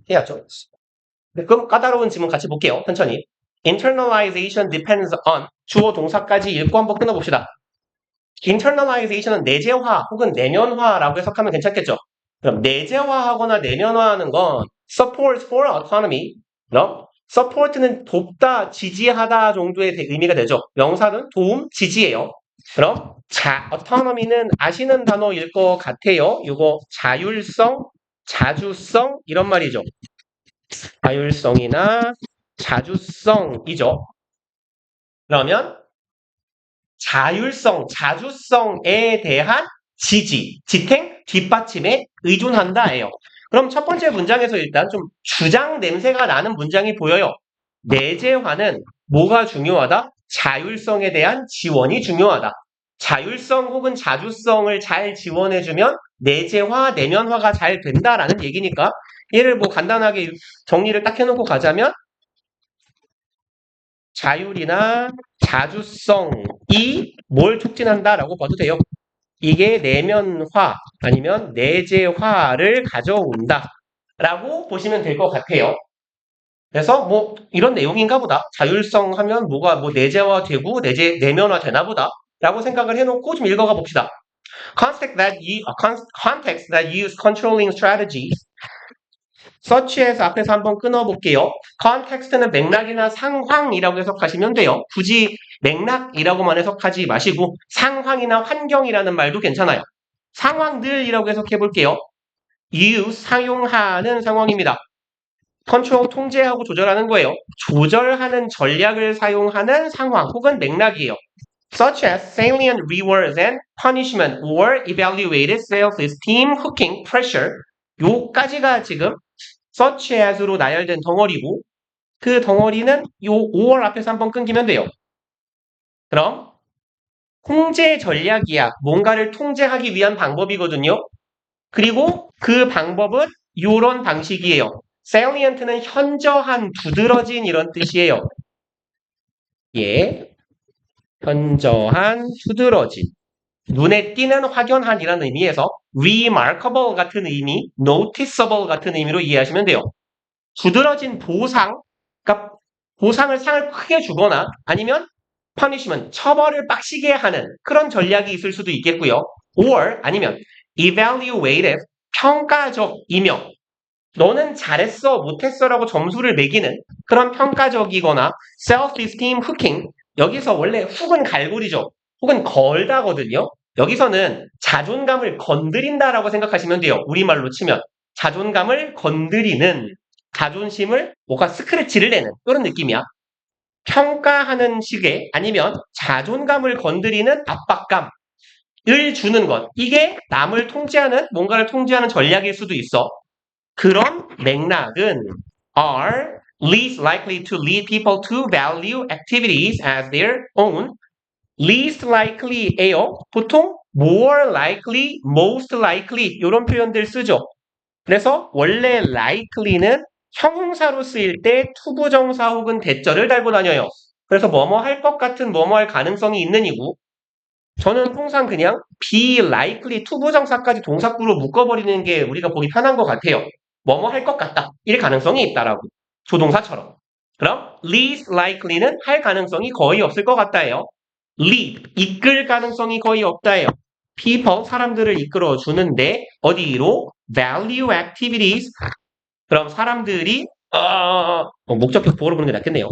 해야죠. 네, 그럼 까다로운 지문 같이 볼게요. 천천히. Internalization depends on 주어 동사까지 읽고 한번 끊어봅시다. Internalization은 내재화 혹은 내면화라고 해석하면 괜찮겠죠? 그럼 내재화하거나 내면화하는 건 support for autonomy. 그럼 support는 돕다, 지지하다 정도의 의미가 되죠. 명사는 도움, 지지예요. 그럼 autonomy는 아시는 단어일 것 같아요. 이거 자율성, 자주성 이런 말이죠. 자율성이나 자주성이죠. 그러면 자율성, 자주성에 대한 지지, 지탱, 뒷받침에 의존한다예요. 그럼 첫 번째 문장에서 일단 좀 주장 냄새가 나는 문장이 보여요. 내재화는 뭐가 중요하다? 자율성에 대한 지원이 중요하다. 자율성 혹은 자주성을 잘 지원해주면 내재화, 내면화가 잘 된다라는 얘기니까 얘를 뭐 간단하게 정리를 딱 해놓고 가자면 자율이나 자주성이 뭘 촉진한다라고 봐도 돼요. 이게 내면화 아니면 내재화를 가져온다라고 보시면 될 것 같아요. 그래서 뭐 이런 내용인가 보다. 자율성 하면 뭐가 뭐 내재화되고 내면화 되나 보다라고 생각을 해놓고 좀 읽어가 봅시다. Context that use controlling strategies such as 앞에서 한번 끊어볼게요. context는 맥락이나 상황이라고 해석하시면 돼요. 굳이 맥락이라고만 해석하지 마시고 상황이나 환경이라는 말도 괜찮아요. 상황들이라고 해석해볼게요. use, 사용하는 상황입니다. 컨트롤, 통제하고 조절하는 거예요. 조절하는 전략을 사용하는 상황 혹은 맥락이에요. Such as salient rewards and punishment or evaluated self-esteem, hooking, pressure 요까지가 지금 such as로 나열된 덩어리고 그 덩어리는 요 5월 앞에서 한번 끊기면 돼요. 그럼 통제 전략이야. 뭔가를 통제하기 위한 방법이거든요. 그리고 그 방법은 요런 방식이에요. salient는 현저한, 두드러진 이런 뜻이에요. 예, 현저한, 두드러진. 눈에 띄는, 확연한이라는 의미에서 remarkable 같은 의미, noticeable 같은 의미로 이해하시면 돼요. 두드러진 보상, 그러니까 상을 크게 주거나 아니면 punishment, 처벌을 빡시게 하는 그런 전략이 있을 수도 있겠고요. or 아니면 evaluative, 평가적이며 너는 잘했어, 못했어라고 점수를 매기는 그런 평가적이거나 self-esteem hooking, 여기서 원래 훅은 갈고리죠. 혹은 걸다거든요. 여기서는 자존감을 건드린다라고 생각하시면 돼요. 우리말로 치면 자존감을 건드리는, 자존심을 뭔가 스크래치를 내는 이런 느낌이야. 평가하는 식의 아니면 자존감을 건드리는 압박감을 주는 것. 이게 남을 통제하는, 뭔가를 통제하는 전략일 수도 있어. 그런 맥락은 are least likely to lead people to value activities as their own. least likely예요. 보통 more likely, most likely 이런 표현들 쓰죠. 그래서 원래 likely는 형용사로 쓰일 때 투부정사 혹은 대절을 달고 다녀요. 그래서 뭐뭐 할 것 같은, 뭐뭐 할 가능성이 있는 이고 저는 항상 그냥 be likely 투부정사까지 동사구로 묶어버리는 게 우리가 보기 편한 것 같아요. 뭐뭐 할 것 같다. 일 가능성이 있다라고. 조동사처럼. 그럼 least likely는 할 가능성이 거의 없을 것 같다예요. lead, 이끌 가능성이 거의 없다예요. people, 사람들을 이끌어 주는데 어디로? value activities. 그럼 사람들이 목적격 보호를 보는 게 낫겠네요.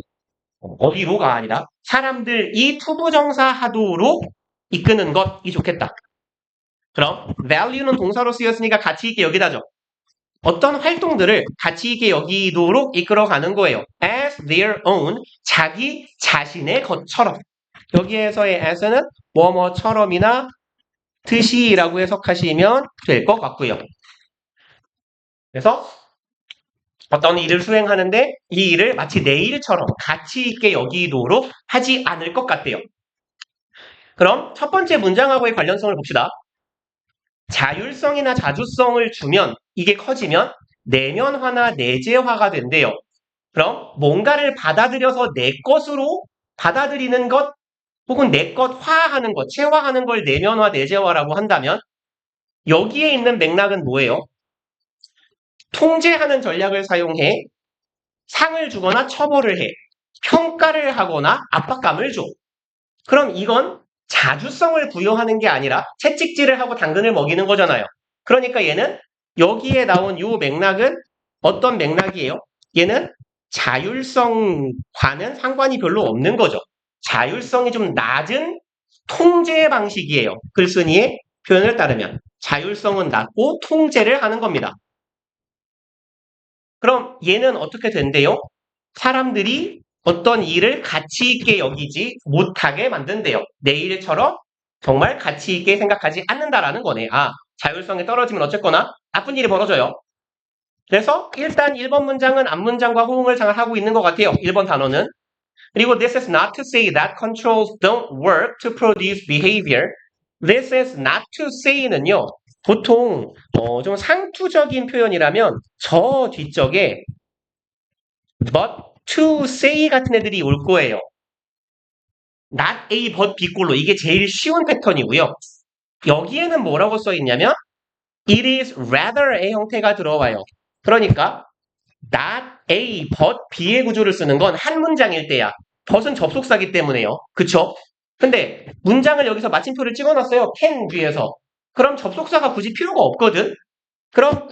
어디로가 아니라 사람들이 투부정사 하도록 이끄는 것이 좋겠다. 그럼 value는 동사로 쓰였으니까 가치 있게 여기다죠. 어떤 활동들을 가치 있게 여기도록 이끌어가는 거예요. as their own, 자기 자신의 것처럼. 여기에서의 as는 뭐뭐처럼이나 듯이라고 해석하시면 될 것 같고요. 그래서 어떤 일을 수행하는데 이 일을 마치 내 일처럼 가치 있게 여기도록 하지 않을 것 같대요. 그럼 첫 번째 문장하고의 관련성을 봅시다. 자율성이나 자주성을 주면 이게 커지면 내면화나 내재화가 된대요. 그럼 뭔가를 받아들여서 내 것으로 받아들이는 것 혹은 내 것화하는 것, 체화하는 걸 내면화, 내재화라고 한다면 여기에 있는 맥락은 뭐예요? 통제하는 전략을 사용해 상을 주거나 처벌을 해. 평가를 하거나 압박감을 줘. 그럼 이건 자주성을 부여하는 게 아니라 채찍질을 하고 당근을 먹이는 거잖아요. 그러니까 얘는 여기에 나온 이 맥락은 어떤 맥락이에요? 얘는 자율성과는 상관이 별로 없는 거죠. 자율성이 좀 낮은 통제 방식이에요. 글쓴이의 표현을 따르면. 자율성은 낮고 통제를 하는 겁니다. 그럼 얘는 어떻게 된대요? 사람들이 어떤 일을 가치 있게 여기지 못하게 만든대요. 내 일처럼 정말 가치 있게 생각하지 않는다라는 거네. 아, 자율성이 떨어지면 어쨌거나 나쁜 일이 벌어져요. 그래서 일단 1번 문장은 앞문장과 호응을 잘 하고 있는 것 같아요. 1번 단어는. 그리고 this is not to say that controls don't work to produce behavior. This is not to say는요. 보통 좀 상투적인 표현이라면 저 뒤쪽에 but to say 같은 애들이 올 거예요. not A, but B꼴로 이게 제일 쉬운 패턴이고요. 여기에는 뭐라고 써 있냐면 it is rather의 형태가 들어와요. 그러니까 not A, but B의 구조를 쓰는 건 한 문장일 때야. but은 접속사기 때문에요. 그쵸? 근데 문장을 여기서 마침표를 찍어놨어요. can 뒤에서. 그럼 접속사가 굳이 필요가 없거든? 그럼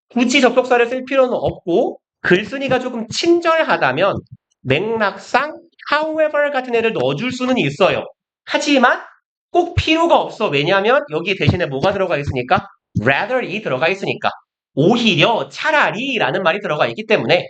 굳이 접속사를 쓸 필요는 없고 글쓴이가 조금 친절하다면 맥락상 however 같은 애를 넣어줄 수는 있어요. 하지만 꼭 필요가 없어. 왜냐하면 여기 대신에 뭐가 들어가 있으니까? rather이 들어가 있으니까. 오히려 차라리 라는 말이 들어가 있기 때문에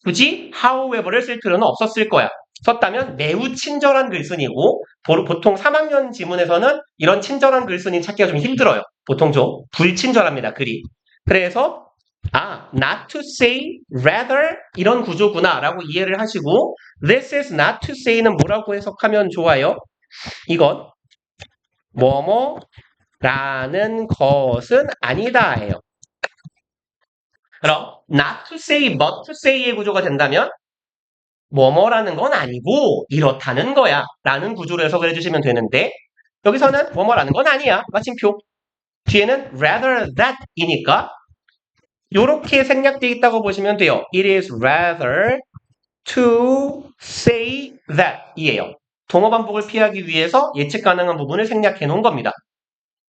굳이 however를 쓸 필요는 없었을 거야. 썼다면 매우 친절한 글쓴이고 보통 3학년 지문에서는 이런 친절한 글쓴이 찾기가 좀 힘들어요. 보통 좀 불친절합니다. 글이. 그래서 not to say, rather 이런 구조구나 라고 이해를 하시고 this is not to say는 뭐라고 해석하면 좋아요? 이건 뭐뭐라는 것은 아니다예요. 그럼 not to say, but to say의 구조가 된다면 뭐뭐라는 건 아니고 이렇다는 거야 라는 구조로 해석을 해주시면 되는데 여기서는 뭐뭐라는 건 아니야. 마침표. 뒤에는 rather that 이니까 이렇게 생략되어 있다고 보시면 돼요. It is rather to say that 이에요. 동어 반복을 피하기 위해서 예측 가능한 부분을 생략해 놓은 겁니다.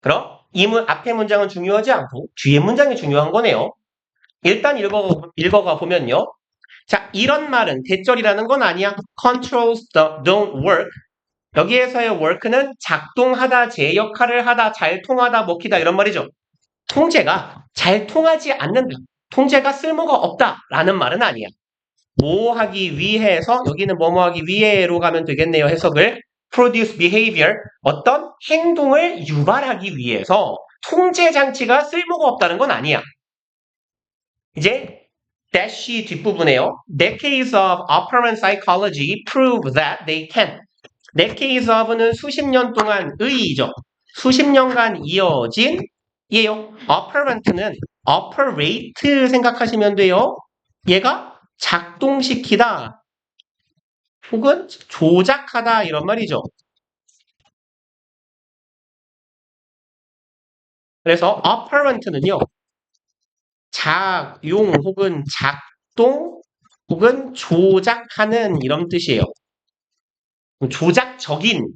그럼 이 앞에 문장은 중요하지 않고 뒤에 문장이 중요한 거네요. 일단 읽어가 보면요. 자, 이런 말은 대절이라는 건 아니야. Controls don't work. 여기에서의 work는 작동하다, 제 역할을 하다, 잘 통하다, 먹히다 이런 말이죠. 통제가 잘 통하지 않는다. 통제가 쓸모가 없다라는 말은 아니야. 뭐 하기 위해서 여기는 뭐뭐 하기 위해로 가면 되겠네요. 해석을. produce behavior 어떤 행동을 유발하기 위해서 통제 장치가 쓸모가 없다는 건 아니야. 이제 dash 뒷부분에요. Decades of operant psychology prove that they can. decades of는 수십 년 동안 의이죠. 수십 년간 이어진 얘요. operant는 operate 생각하시면 돼요. 얘가 작동시키다 혹은 조작하다 이런 말이죠. 그래서 operant는요. 작용 혹은 작동 혹은 조작하는 이런 뜻이에요. 조작적인,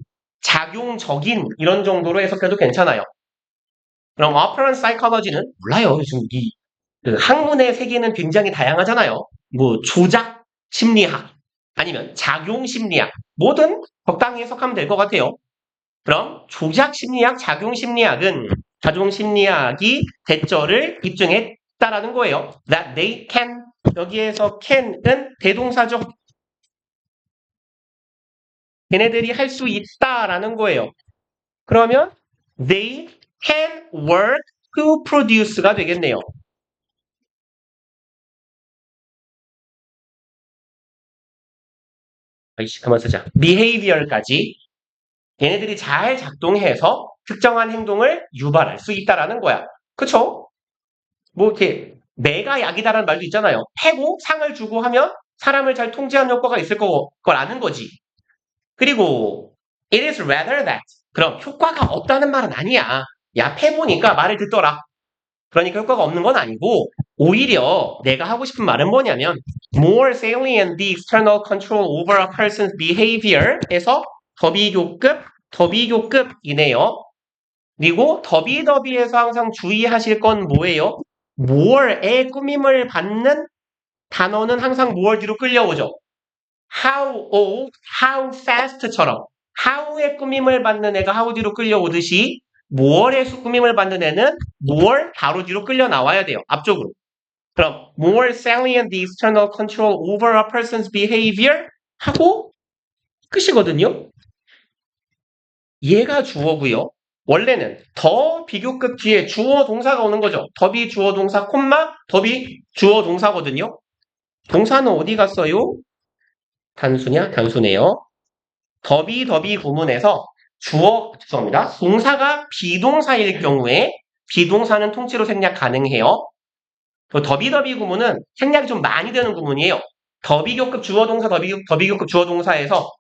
작용적인 이런 정도로 해석해도 괜찮아요. 그럼 operant psychology는 몰라요. 요즘 그 학문의 세계는 굉장히 다양하잖아요. 뭐 조작 심리학 아니면 작용 심리학 뭐든 적당히 해석하면 될 것 같아요. 그럼 조작 심리학, 작용 심리학은 자동 심리학이 대절을 입증했다라는 거예요. That they can 여기에서 can은 대동사죠. 걔네들이 할 수 있다라는 거예요. 그러면 they can work to produce가 되겠네요. 아이씨, 그만 쓰자. behavior까지 얘네들이 잘 작동해서 특정한 행동을 유발할 수 있다라는 거야. 그쵸? 뭐 이렇게 내가 약이다라는 말도 있잖아요. 패고 상을 주고 하면 사람을 잘 통제하는 효과가 있을 거라는 거지. 그리고 it is rather that. 그럼 효과가 없다는 말은 아니야. 야, 패보니까 말을 듣더라. 그러니까 효과가 없는 건 아니고 오히려 내가 하고 싶은 말은 뭐냐면 more salient the external control over a person's behavior에서 더비교급이네요. 그리고 더비더비에서 항상 주의하실 건 뭐예요? more의 꾸밈을 받는 단어는 항상 more 뒤로 끌려오죠. how old, how fast처럼 how의 꾸밈을 받는 애가 how 뒤로 끌려오듯이 more의 꾸밈을 받는 애는 more 바로 뒤로 끌려 나와야 돼요. 앞쪽으로. 그럼 more salient the external control over a person's behavior 하고 끝이거든요. 얘가 주어고요. 원래는 더 비교급 뒤에 주어 동사가 오는 거죠. 더비 주어 동사 콤마 더비 주어 동사거든요. 동사는 어디 갔어요? 단수냐? 단수네요. 더비 구문에서 죄송합니다. 동사가 비동사일 경우에 비동사는 통째로 생략 가능해요. 더비 구문은 생략이 좀 많이 되는 구문이에요. 더비교급 주어 동사, 더비교급 주어 동사에서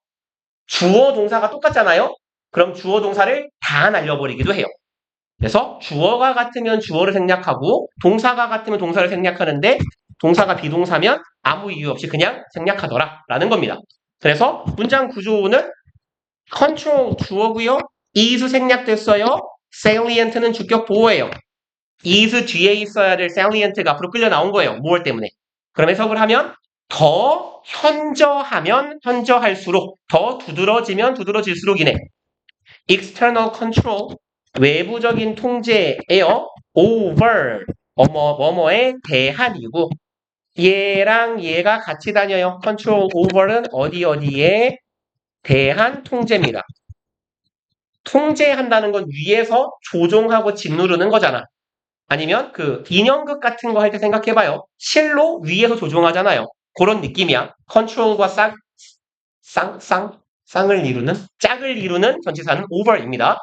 주어 동사가 똑같잖아요. 그럼 주어 동사를 다 날려버리기도 해요. 그래서 주어가 같으면 주어를 생략하고 동사가 같으면 동사를 생략하는데 동사가 비동사면 아무 이유 없이 그냥 생략하더라 라는 겁니다. 그래서 문장 구조는 control 주어고요. is 생략됐어요. salient는 주격 보호예요. is 뒤에 있어야 될 salient가 앞으로 끌려 나온 거예요. more 때문에. 그럼 해석을 하면 더 현저하면 현저할수록 더 두드러지면 두드러질수록이네. external control 외부적인 통제예요. over 뭐뭐에 대한이고 얘랑 얘가 같이 다녀요. control over는 어디에 대한 통제입니다. 통제한다는 건 위에서 조종하고 짓누르는 거잖아. 아니면 그 인형극 같은 거 할 때 생각해봐요. 실로 위에서 조종하잖아요. 그런 느낌이야. 컨트롤과 쌍을 이루는 짝을 이루는 전치사는 over입니다.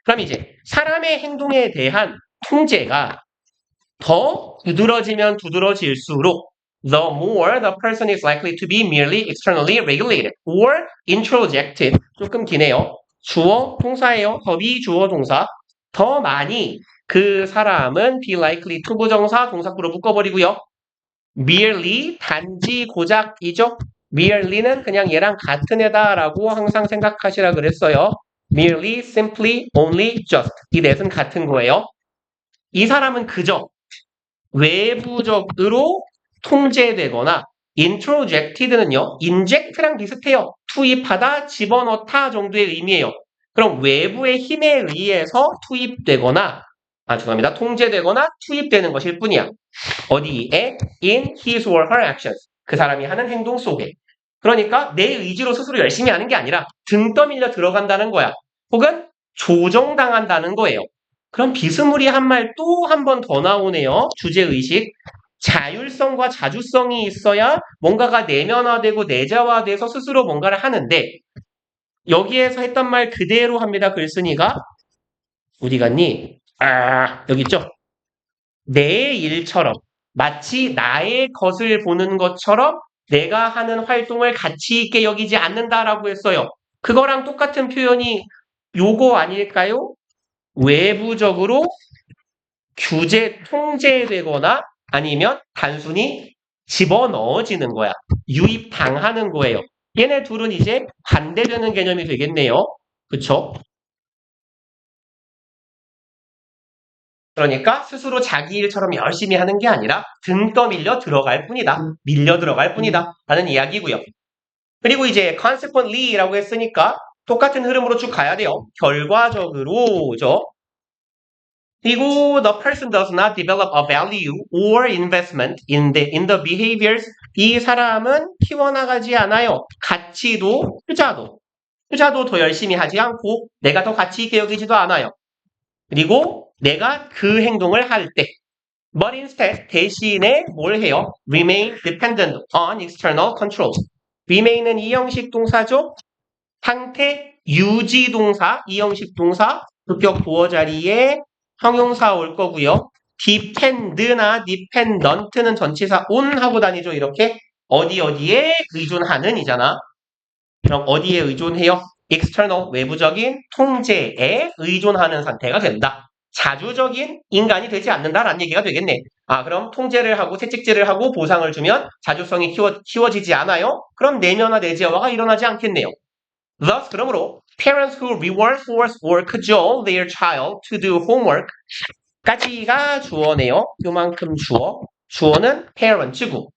그럼 이제 사람의 행동에 대한 통제가 더 두드러지면 두드러질수록 the more the person is likely to be merely externally regulated or introjected. 조금 기네요. 주어 동사예요. 더비 주어 동사. 더 많이 그 사람은 be likely to 부정사 동사구로 묶어버리고요. merely 단지 고작이죠. merely는 그냥 얘랑 같은 애다라고 항상 생각하시라 그랬어요. merely, simply, only, just 이 넷은 같은 거예요. 이 사람은 그저 외부적으로 통제되거나 introjected는요. inject랑 비슷해요. 투입하다, 집어넣다 정도의 의미예요. 그럼 외부의 힘에 의해서 투입되거나 죄송합니다. 통제되거나 투입되는 것일 뿐이야. 어디에? in his or her actions. 그 사람이 하는 행동 속에. 그러니까 내 의지로 스스로 열심히 하는 게 아니라 등 떠밀려 들어간다는 거야. 혹은 조정당한다는 거예요. 그럼 비스무리한 말 또 한 번 더 나오네요. 주제의식. 자율성과 자주성이 있어야 뭔가가 내면화되고 내재화돼서 스스로 뭔가를 하는데 여기에서 했던 말 그대로 합니다. 글쓴이가. 어디 갔니? 여기 있죠? 내 일처럼 마치 나의 것을 보는 것처럼 내가 하는 활동을 가치 있게 여기지 않는다라고 했어요. 그거랑 똑같은 표현이 요거 아닐까요? 외부적으로 통제되거나 아니면 단순히 집어넣어지는 거야. 유입당하는 거예요. 얘네 둘은 이제 반대되는 개념이 되겠네요. 그쵸? 그러니까 스스로 자기 일처럼 열심히 하는 게 아니라 등 떠밀려 들어갈 뿐이다. 밀려 들어갈 뿐이다. 라는 이야기고요. 그리고 이제 consequently라고 했으니까 똑같은 흐름으로 쭉 가야 돼요. 결과적으로죠. 그리고 the person does not develop a value or investment in the behaviors. 이 사람은 키워나가지 않아요. 가치도 투자도 더 열심히 하지 않고 내가 더 가치 있게 여기지도 않아요. 그리고 내가 그 행동을 할 때 but instead 대신에 뭘 해요? remain dependent on external control. remain은 이형식 동사죠. 상태 유지 동사, 이형식 동사, 급격 보어 자리에 형용사 올 거고요. depend나 dependent는 전치사 on 하고 다니죠. 이렇게 어디에 의존하는 이잖아. 그럼 어디에 의존해요? external 외부적인 통제에 의존하는 상태가 된다. 자주적인 인간이 되지 않는다라는 얘기가 되겠네. 그럼 통제를 하고 채찍질을 하고 보상을 주면 자주성이 키워지지 않아요? 그럼 내면화 내재화가 일어나지 않겠네요. Thus, 그러므로 parents who reward, force, or cajole their child to do homework 까지가 주어네요. 요만큼 주어. 주어는 parents고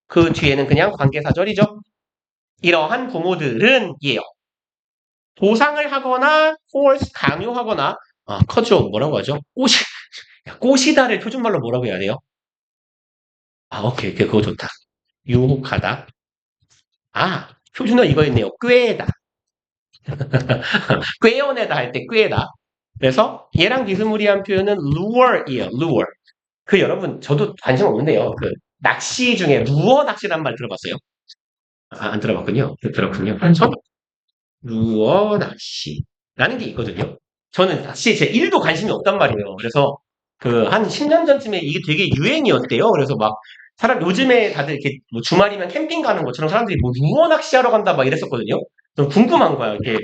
그 뒤에는 그냥 관계사절이죠. 이러한 부모들은 이에요. 보상을 하거나 force 강요하거나 cajole 뭐라고 하죠? 꼬시다를 표준말로 뭐라고 해야 돼요? 오케이, 그거 좋다. 유혹하다. 표준어 이거 있네요. 꾀다. 꾀어내다 할 때 꾀다. 그래서 얘랑 비스무리한 표현은 lure이에요. lure. 여러분 저도 관심 없는데요. 낚시 중에 루어 낚시란 말 들어봤어요? 안 들어봤군요. 그렇군요. 루어 낚시라는 게 있거든요. 저는 낚시에 제 1도 관심이 없단 말이에요. 그래서 한 10년 전쯤에 이게 되게 유행이었대요. 그래서 막 요즘에 다들 이렇게 뭐 주말이면 캠핑 가는 것처럼 사람들이 뭐 루어 낚시하러 간다 막 이랬었거든요. 좀 궁금한 거야. 이게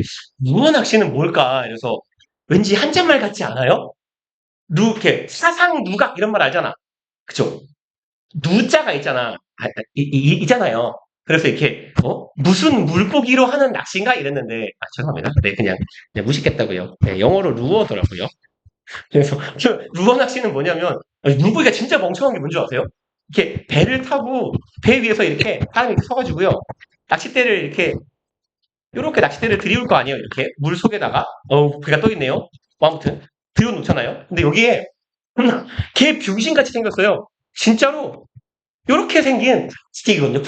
루어 낚시는 뭘까? 그래서 왠지 한자말 같지 않아요? 이렇게 사상 누각 이런 말 알잖아. 그쵸? 누자가 있잖아. 있잖아요. 그래서 이렇게 무슨 물고기로 하는 낚시인가 이랬는데 죄송합니다. 네 그냥 무식했다고요. 네, 영어로 루어더라고요. 그래서 루어 낚시는 뭐냐면 물고기가 진짜 멍청한 게 뭔지 아세요? 이렇게 배를 타고 배 위에서 이렇게 사람이 이렇게 서가지고요. 낚싯대를 이렇게 낚싯대를 들이울 거 아니에요. 이렇게 물 속에다가 배가 떠 있네요. 아무튼 들여놓잖아요. 근데 여기에 개 병신같이 생겼어요. 진짜로 이렇게 생긴 스틱이거든요.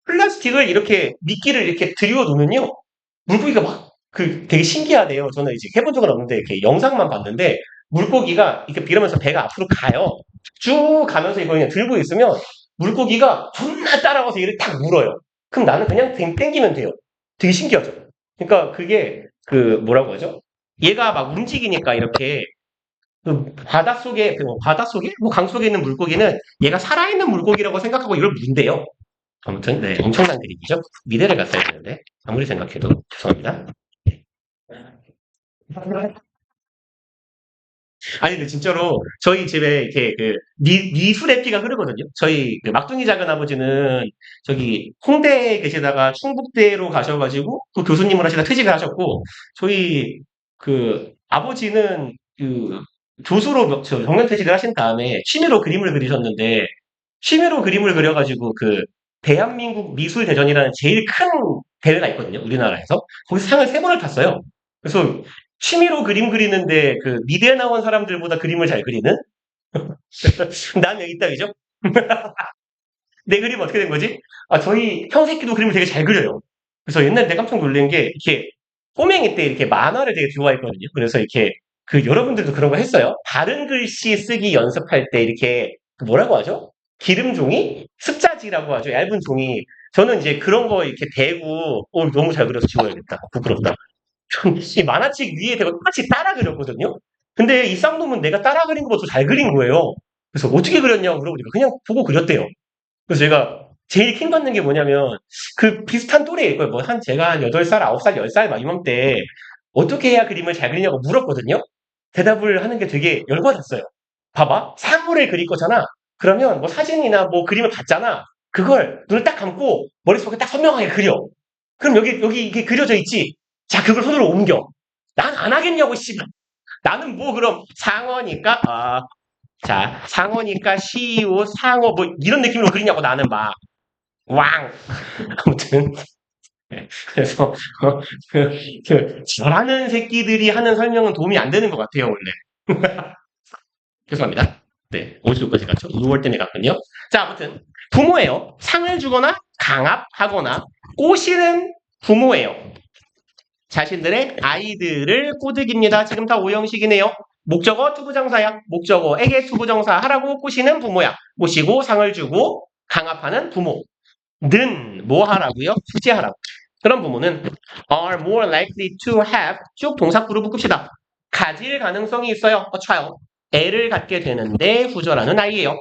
플라스틱을 이렇게 미끼를 이렇게 들여 놓으면요. 물고기가 막 되게 신기하대요. 저는 이제 해본 적은 없는데 이렇게 영상만 봤는데 물고기가 이렇게 이러면서 배가 앞으로 가요. 쭉 가면서 이거 그냥 들고 있으면 물고기가 존나 따라와서 얘를 딱 물어요. 그럼 나는 그냥 땡기면 돼요. 되게 신기하죠. 그러니까 그게 뭐라고 하죠? 얘가 막 움직이니까 이렇게 바닷속에 뭐 강속에 있는 물고기는 얘가 살아있는 물고기라고 생각하고 이걸 문대요. 아무튼 네, 엄청난 그림이죠. 미래를 갔어야 되는데 아무리 생각해도 죄송합니다. 아니 근데 진짜로 저희 집에 이렇게 미술의 피가 흐르거든요. 저희 막둥이 작은 아버지는 저기 홍대에 계시다가 충북대로 가셔가지고 그 교수님을 하시다 퇴직을 하셨고 저희 아버지는 교수로 정년퇴직을 하신 다음에 취미로 그림을 그리셨는데 취미로 그림을 그려가지고 대한민국 미술대전이라는 제일 큰 대회가 있거든요. 우리나라에서. 거기서 상을 3번을 탔어요. 그래서 취미로 그림 그리는데 미대에 나온 사람들보다 그림을 잘 그리는? 난 여기 있다이죠? 내 그림 어떻게 된 거지? 저희 형 새끼도 그림을 되게 잘 그려요. 그래서 옛날에 내가 깜짝 놀란 게 이렇게 꼬맹이 때 이렇게 만화를 되게 좋아했거든요. 그래서 이렇게 여러분들도 그런 거 했어요? 다른 글씨 쓰기 연습할 때 이렇게 뭐라고 하죠? 기름 종이? 습자지라고 하죠. 얇은 종이. 저는 이제 그런 거 이렇게 대고 너무 잘 그려서 지워야겠다. 부끄럽다. 이 만화책 위에 대고 똑같이 따라 그렸거든요. 근데 이 쌍놈은 내가 따라 그린 것보다 잘 그린 거예요. 그래서 어떻게 그렸냐고 물어보니까 그냥 보고 그렸대요. 그래서 제가 제일 킹 받는 게 뭐냐면 비슷한 또래일 거예요. 제가 한 8살, 9살, 10살 막 이맘때 어떻게 해야 그림을 잘 그리냐고 물었거든요. 대답을 하는 게 되게 열받았어요. 봐봐. 사물을 그릴 거잖아. 그러면 뭐 사진이나 뭐 그림을 봤잖아. 그걸 눈을 딱 감고 머릿속에 딱 선명하게 그려. 그럼 여기 이게 그려져 있지. 자, 그걸 손으로 옮겨. 난 안 하겠냐고, 씨발. 나는 뭐 그럼 상어니까 자, 상어니까 시우 상어 뭐 이런 느낌으로 그리냐고 나는 막 왕. 아무튼 그래서 저라는 새끼들이 하는 설명은 도움이 안 되는 것 같아요 원래. 죄송합니다. 네, 어디서까지 갔죠? 6월 때문에 갔군요. 자, 아무튼 부모예요. 상을 주거나 강압하거나 꼬시는 부모예요. 자신들의 아이들을 꼬드깁니다. 지금 다 오형식이네요. 목적어 투부정사야. 목적어에게 투부정사 하라고 꼬시는 부모야. 꼬시고 상을 주고 강압하는 부모. 는 뭐 하라고요? 숙제하라고. 그런 부모는 are more likely to have 쭉 동사구로 묶읍시다. 가질 가능성이 있어요. a child. 애를 갖게 되는데 후절하는 아이예요.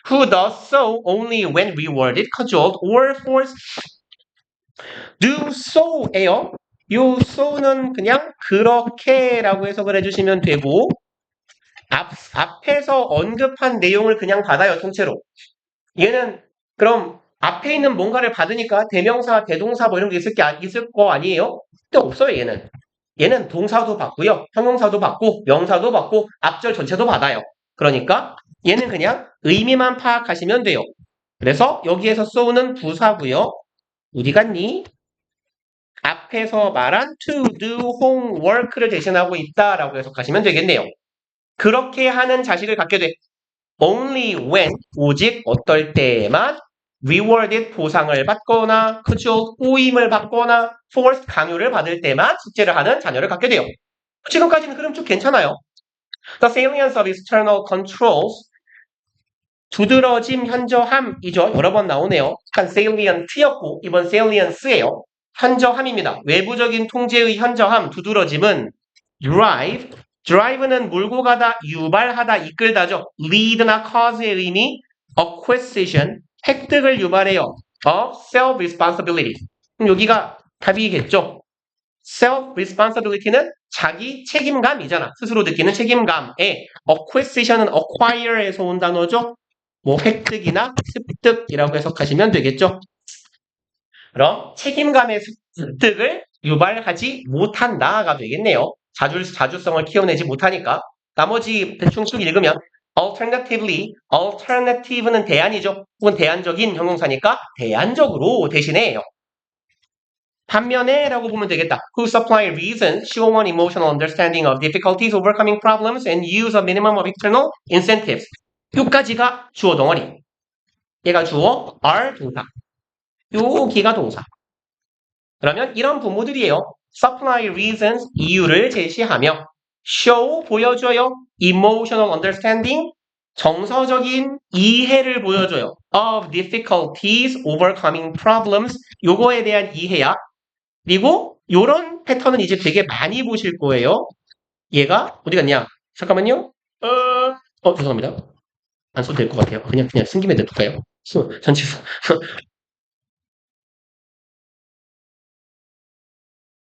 Who does so only when rewarded, cajoled, or forced. do so예요. 요 so는 그냥 그렇게라고 해석을 해주시면 되고 앞에서 언급한 내용을 그냥 받아요, 통째로. 얘는 그럼 앞에 있는 뭔가를 받으니까 대명사, 대동사 뭐 이런 게 있을 거 아니에요? 근데 없어요, 얘는. 얘는 동사도 받고요, 형용사도 받고, 명사도 받고, 앞절 전체도 받아요. 그러니까 얘는 그냥 의미만 파악하시면 돼요. 그래서 여기에서 쏘는 부사고요. 어디 갔니? 앞에서 말한 to do homework를 대신하고 있다라고 해석하시면 되겠네요. 그렇게 하는 자식을 갖게 돼. Only when, 오직 어떨 때에만 rewarded, 보상을 받거나 그쵸, 꼬임을 받거나 forced, 강요를 받을 때만 숙제를 하는 자녀를 갖게 돼요. 지금까지는 그럼 쭉 괜찮아요. The salience of external controls, 두드러짐, 현저함이죠. 여러 번 나오네요. 한 salient였고 이번 salience예요. 현저함입니다. 외부적인 통제의 현저함, 두드러짐은 drive는 몰고 가다, 유발하다, 이끌다죠. lead나 cause의 의미, acquisition, 획득을 유발해요. of self-responsibility. 그럼 여기가 답이겠죠. self-responsibility는 자기 책임감이잖아. 스스로 느끼는 책임감에 acquisition은 acquire에서 온 단어죠. 뭐 획득이나 습득이라고 해석하시면 되겠죠. 그럼 책임감의 습득을 유발하지 못한다가 되겠네요. 자주성을 키워내지 못하니까. 나머지 대충 쭉 읽으면 alternative는 대안이죠. 혹은 대안적인 형용사니까 대안적으로 대신해요. 반면에 라고 보면 되겠다. Who supply reason, show one emotional understanding of difficulties, overcoming problems, and use a minimum of external incentives. 요까지가 주어 덩어리. 얘가 주어, are 동사. 여기가 동사. 그러면 이런 부모들이에요. supply reasons, 이유를 제시하며 show, 보여줘요. emotional understanding, 정서적인 이해를 보여줘요. of difficulties, overcoming problems, 요거에 대한 이해야. 그리고 요런 패턴은 이제 되게 많이 보실 거예요. 얘가 어디 갔냐? 잠깐만요. 죄송합니다. 안 써도 될 것 같아요. 그냥 쓴 김에 냅둘까요? 전체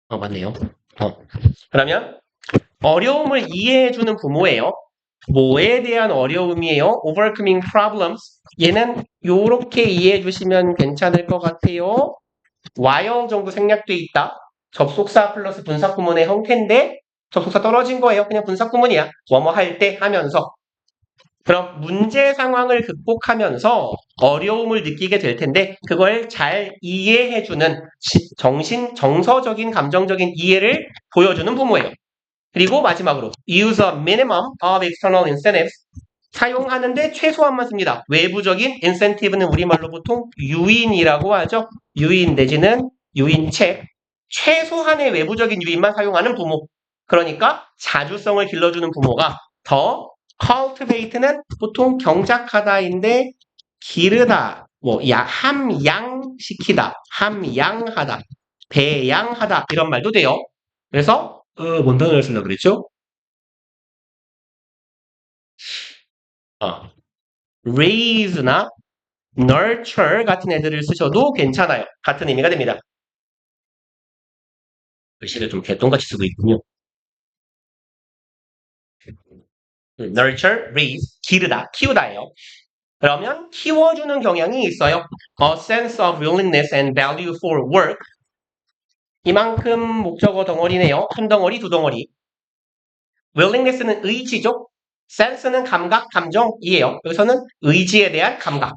맞네요. 그러면 어려움을 이해해주는 부모예요. 뭐에 대한 어려움이에요? overcoming problems. 얘는 요렇게 이해해주시면 괜찮을 것 같아요. while 정도 생략돼 있다. 접속사 플러스 분사구문의 형태인데 접속사 떨어진 거예요. 그냥 분사구문이야. 뭐뭐 할 때 하면서. 그럼 문제 상황을 극복하면서 어려움을 느끼게 될 텐데 그걸 잘 이해해주는 정서적인 감정적인 이해를 보여주는 부모예요. 그리고 마지막으로 use a minimum of external incentives. 사용하는데 최소한만 씁니다. 외부적인 incentive는 우리말로 보통 유인이라고 하죠. 유인 내지는 유인책. 최소한의 외부적인 유인만 사용하는 부모. 그러니까 자주성을 길러주는 부모가 더 cultivate는 보통 경작하다인데 기르다, 함양시키다, 함양하다, 배양하다 이런 말도 돼요. 그래서 뭔 단어를 쓰려고 그랬죠? raise나 nurture 같은 애들을 쓰셔도 괜찮아요. 같은 의미가 됩니다. 글씨를 좀 개똥같이 쓰고 있군요. nurture, raise, 기르다, 키우다예요. 그러면 키워주는 경향이 있어요. A sense of willingness and value for work. 이만큼 목적어 덩어리네요. 한 덩어리, 두 덩어리. willingness는 의지죠. sense는 감각, 감정이에요. 여기서는 의지에 대한 감각.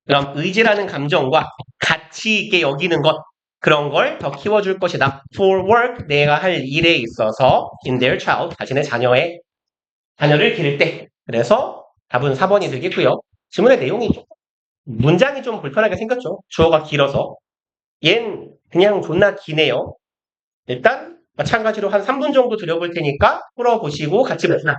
그럼 의지라는 감정과 가치 있게 여기는 것, 그런 걸 더 키워줄 것이다. For work, 내가 할 일에 있어서 in their child, 자신의 자녀를 기를 때. 그래서 답은 4번이 되겠고요. 질문의 내용이 문장이 좀 불편하게 생겼죠. 주어가 길어서. 얜 그냥 존나 기네요. 일단 마찬가지로 한 3분 정도 드려볼 테니까 풀어보시고 같이 봅시다.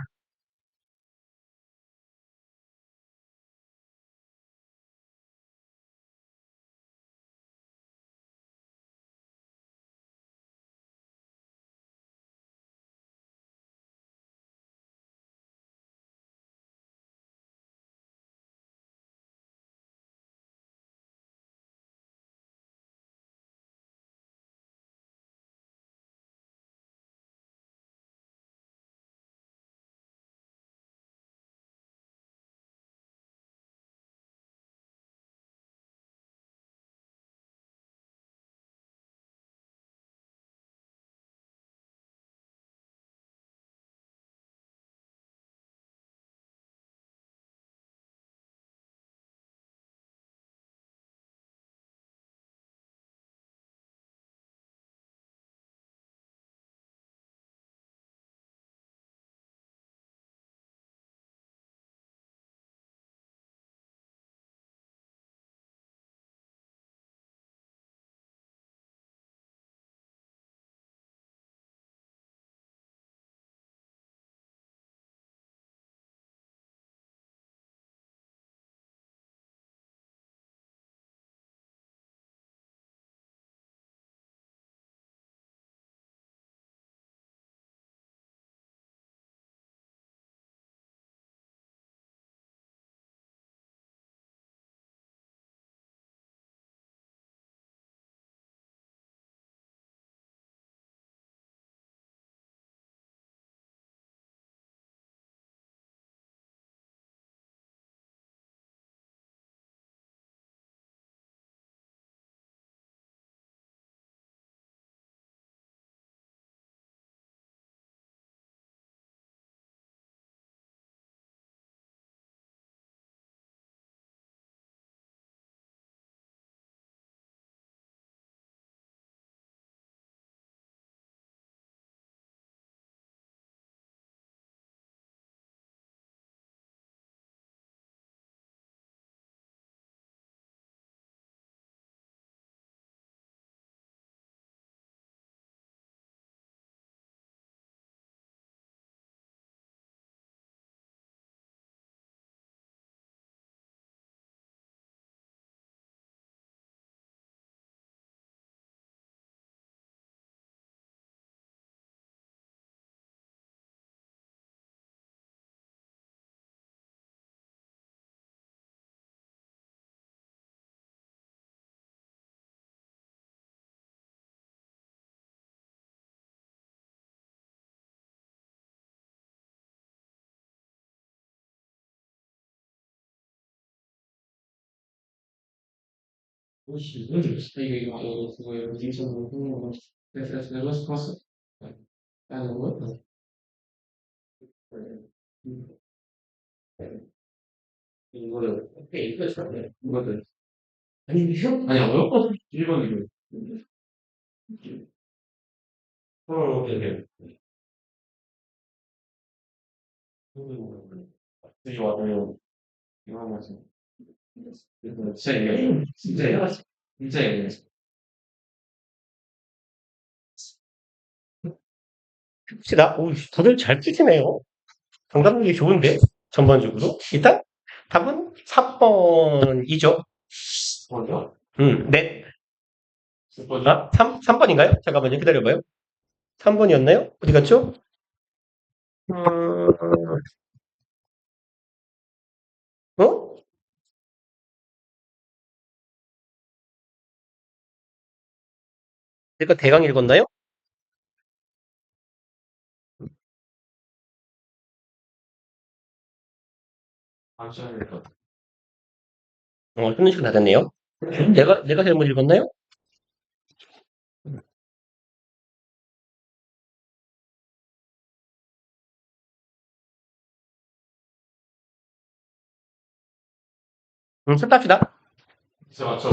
Oxi, peguei o vídeo no esse negócio, posso? Ah, não vou? 이거를 이거 이거를 아니 아니요? 1번이요. 오케이 오케이. 되게 와요. 이거 맞아. 이거 진짜 이게 진짜 이게 봅시다. 오, 다들 잘 푸시네요. 정답률이 좋은데, 전반적으로. 일단, 답은 4번이죠. 뭐죠? 네. 뭐죠? 3번인가요? 잠깐만요. 기다려봐요. 3번이었나요? 어디 갔죠? 어? 내가 대강 읽었나요? 아, 진짜 끊는 시간 다 됐네요. 내가 잘못 읽었나요? 설답시다. 진짜 맞죠?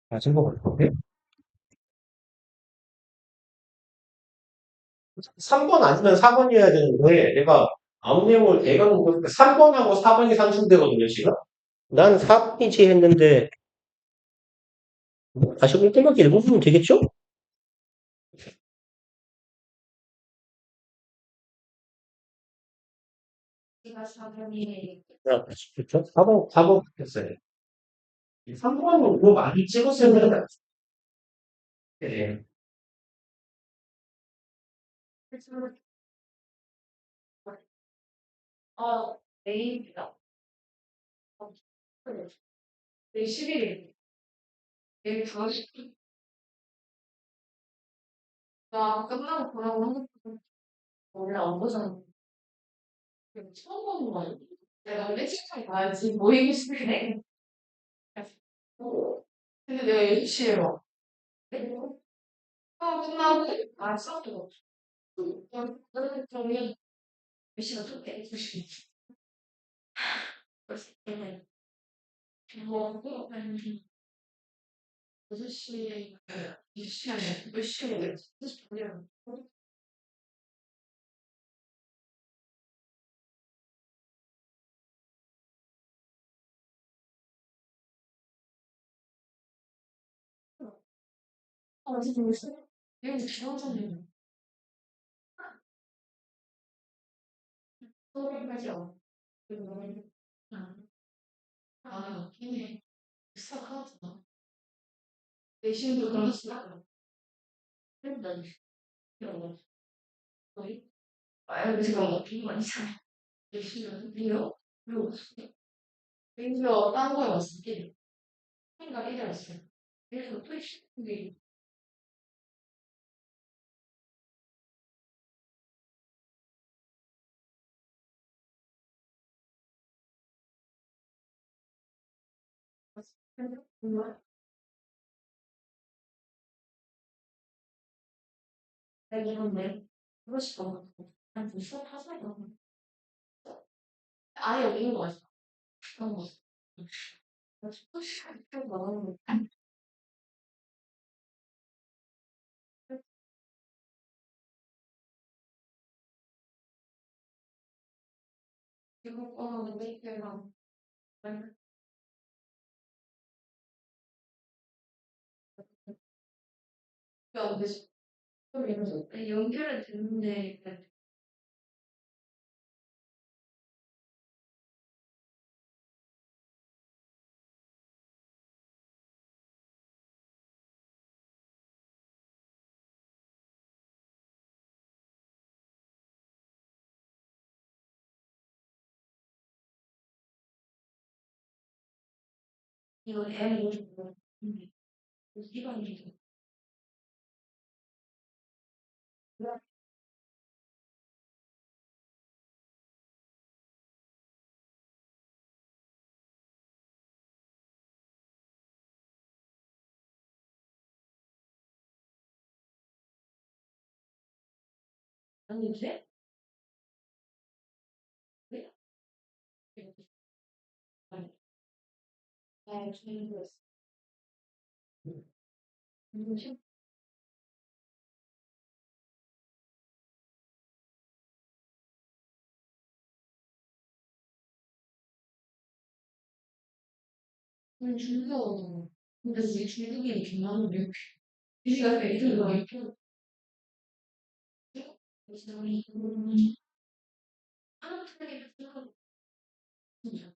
맞은 것 같은데? 3번 아니면 4번이어야 되는데, 내가 아무 내용을 대강 보니까 3번하고 4번이 산출되거든요, 지금? 난 4번이지 했는데, 다시 꼼꼼하게 읽어보면 되겠죠? 아, 그렇죠? 4번 붙였어요. 3번은 뭐 많이 찍었으면, 네. 내일이다. 내일 11일. 내일 5시. 나 끝나고 보라고 하는 거 원래 안 보잖아. 처음 보는 거 아니야? 내가 일찍 가야지. 모이기 싫네. 근데 내가 10시에 와. 끝나고 아 수업도 없어. 그냥 정리 몇 시간 좀 때? 2시. 그래서 뭐 한 6시 2시 아니야. 몇 시에 6시 돌려. 어제 재밌어? 이거 기억하잖아요. 서울까지요. 그리고 걔네 시작하잖아. 내신도 그런 시작. 난 이런 거의 여기 지금 비교 많이 잖아. 내신은 비교 그리고 비교 딴 거에 왔을 때 생각이 들었어요. 그래서 또 시작이 정말 내가 이런데 그러고 싶어. 난 벌써 타살이야. 아예 없는 거 같아. 그런 거. 나 또 시작이 너무 이거 근데 이때랑 안 되지. 좀 이러죠. 연결은 됐는데 이거 M 뭐 이건 이제 아니지? 왜? 아니, 아, 저는 중국어. 근데 우리 중국인이 굉장히 우리가 애들과 이렇게 진짜 우리 한국 사람이 진짜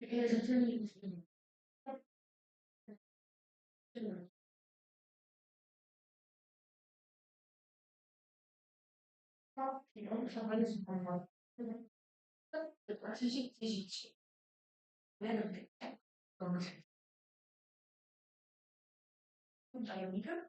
애들 자체는 이런 상황에서 정말 지식 왜는 너무 혼자 연결?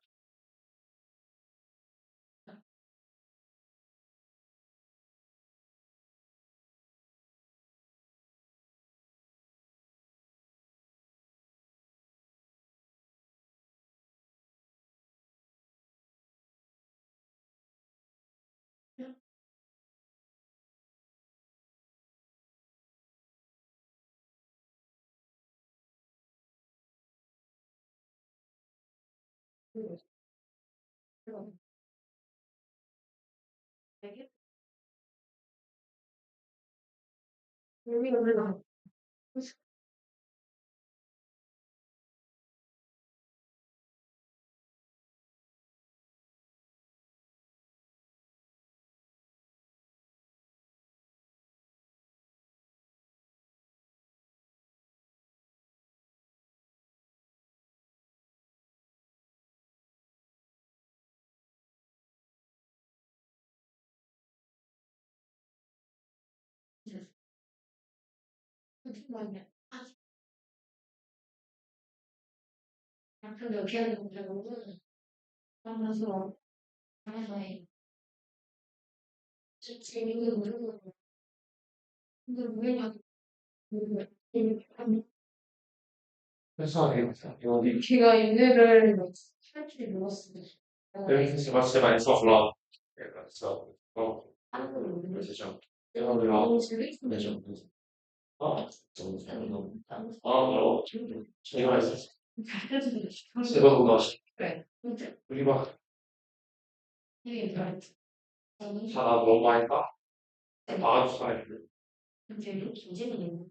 되게 우리가 정말 약간 여기하는 분들은 만나서 만나서 재밌는 모르는 근데 우리가 그래서 여기 걔가 인내를 할 줄이 몰랐어요. 여기 맛이 많이 써서 그래서 다른 걸 모르는 그래서 좀 너무 재밌는 되죠. 거죠. 좀 다른 그럼 제가 했어요. 잘해주는 제가 보다 그래. 진짜 우리 막 되게 잘했지. 저는 다 너무 많이 봐. 나가서 잘 근데 김재민이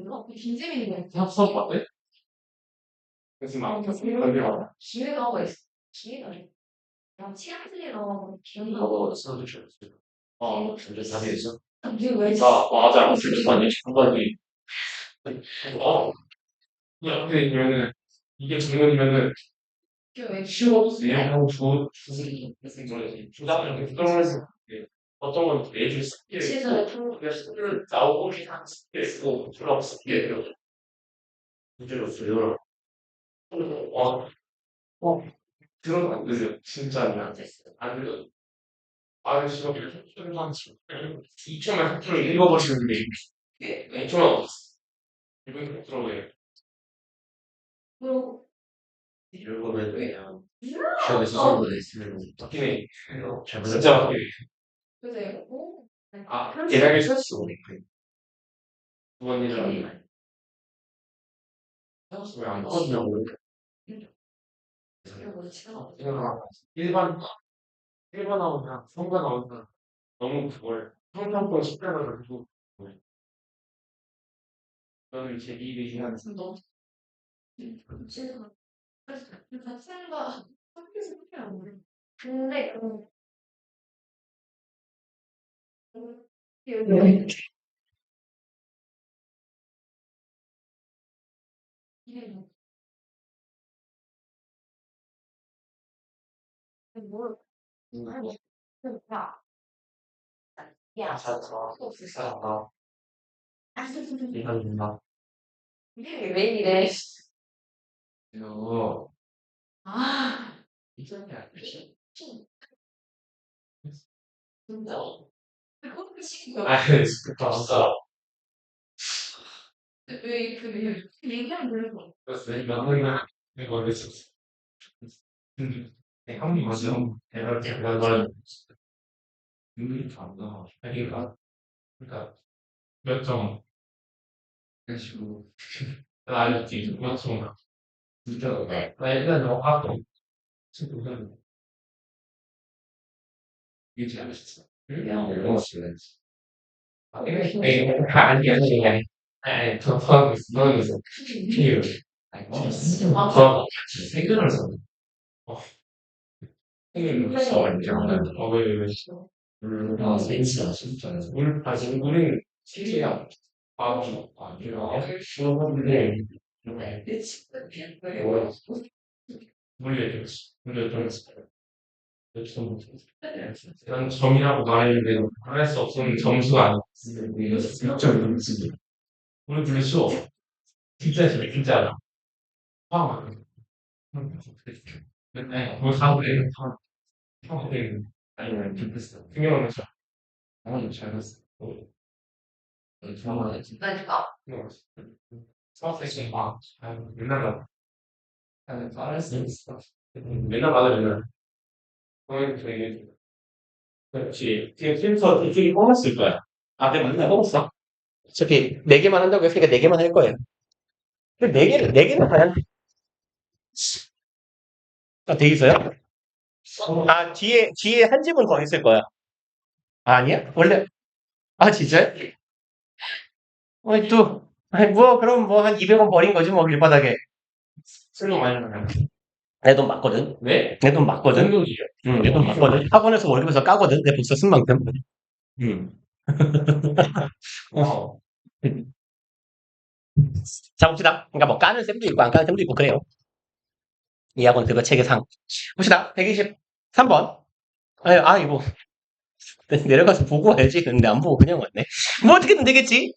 이거 김재민이 그냥 수업 받대? 그래서 막 그냥 기회가 하고 있어. 기회가 해. 그냥 치아틀리러 기억나고 수업을 줬어요. 진짜 답이 있어? 이게 왜 맞아. 잠깐만요. 잠깐만요. 근데 이면은 이게 질문이면은 왜 쉬워 내용 주장을 끌어내서 어떤 건 매주 스킬 시즌에 스킬 나오고 스킬 쓰고 줄업 스킬 문제로 쓰요. 어, 들어도 안 되세요. 진짜 안 돼요. 아저씨가 한 2초만 3초를 읽어보시는데 2초만 이분 들어오네요. 뭐 읽어보면 그냥 시험에 수준으로 있으면 바뀌네. 진짜 바뀌네. 그래요? 예상의 실수. 두 번이나 왜안 꺼지냐고. 일반, 일반하고 그냥 성관하고 그냥 너무 그걸 평상권 식단을 가지고 저는 제 일을 위한 너무 그래서 같이 하는 거 학교에서 그렇게 안 그래. 근데 여기 뭘, 야, 없었어. 왜 이래? 이거 아, 이전이 아니지. 진짜. 그거 시킨 아, 진짜. 왜 얘기하면 되는 거? 그래서 내 명령이나 이거 했었어. 형님 먼저 내가 말 안 나와. 그러니까 몇 점. 그래가지고 나 알렸지. 몇 점. 진짜 네. 나 일단 너 하고 친구는 유지 안 했어. 이런 거 쓰는. 이게 다 아니야. 아니, 더 하고 있어. 더 하고 있어. 이유. 더 생각을 써. 생각을 써. 왜? 진짜. 우리 시리야. 이거. 물려줬어. 난 점이라고 말했는데 할 수 없으면 점수가 아니야. 6.0. 우리 둘이 쉬워. 진짜 싫어, 진짜. 화가 맨날 뭐 사고 내 사고 내 아니면 비슷했어. 승용은 잘. 잘 됐어. 그러니까. 사업생이 막 맨날 나. 잘할 수 있어. 맨날 맞아 맨날. 되게 그렇지. 뒤에 필터 이쪽이 뽑았을 거야. 아, 내가 맨날 뽑았어. 어차피 4개만 한다고 했으니까 4개만 할 거예요. 근데 4개는 과연 돼 있어요? 아, 뒤에 한 집은 더 있을 거야. 아, 아니야? 원래, 아, 진짜요? 아니, 또, 아니, 뭐, 그럼 뭐, 한 200원 버린 거지, 뭐, 길바닥에. 술로 많이 나가요. 내 돈 맞거든? 왜? 내 돈 맞거든? 공격이에요. 응, 내 돈 맞거든? 학원에서 월급에서 까거든? 내 복사 쓴 만큼. 응. 어. 자, 봅시다. 그러니까 뭐, 까는 셈도 있고, 안 까는 셈도 있고, 그래요. 이 학원 그거 체계상. 봅시다. 123번. 이거. 내려가서 보고 와야지. 근데 안 보고 그냥 왔네. 뭐, 어떻게든 되겠지?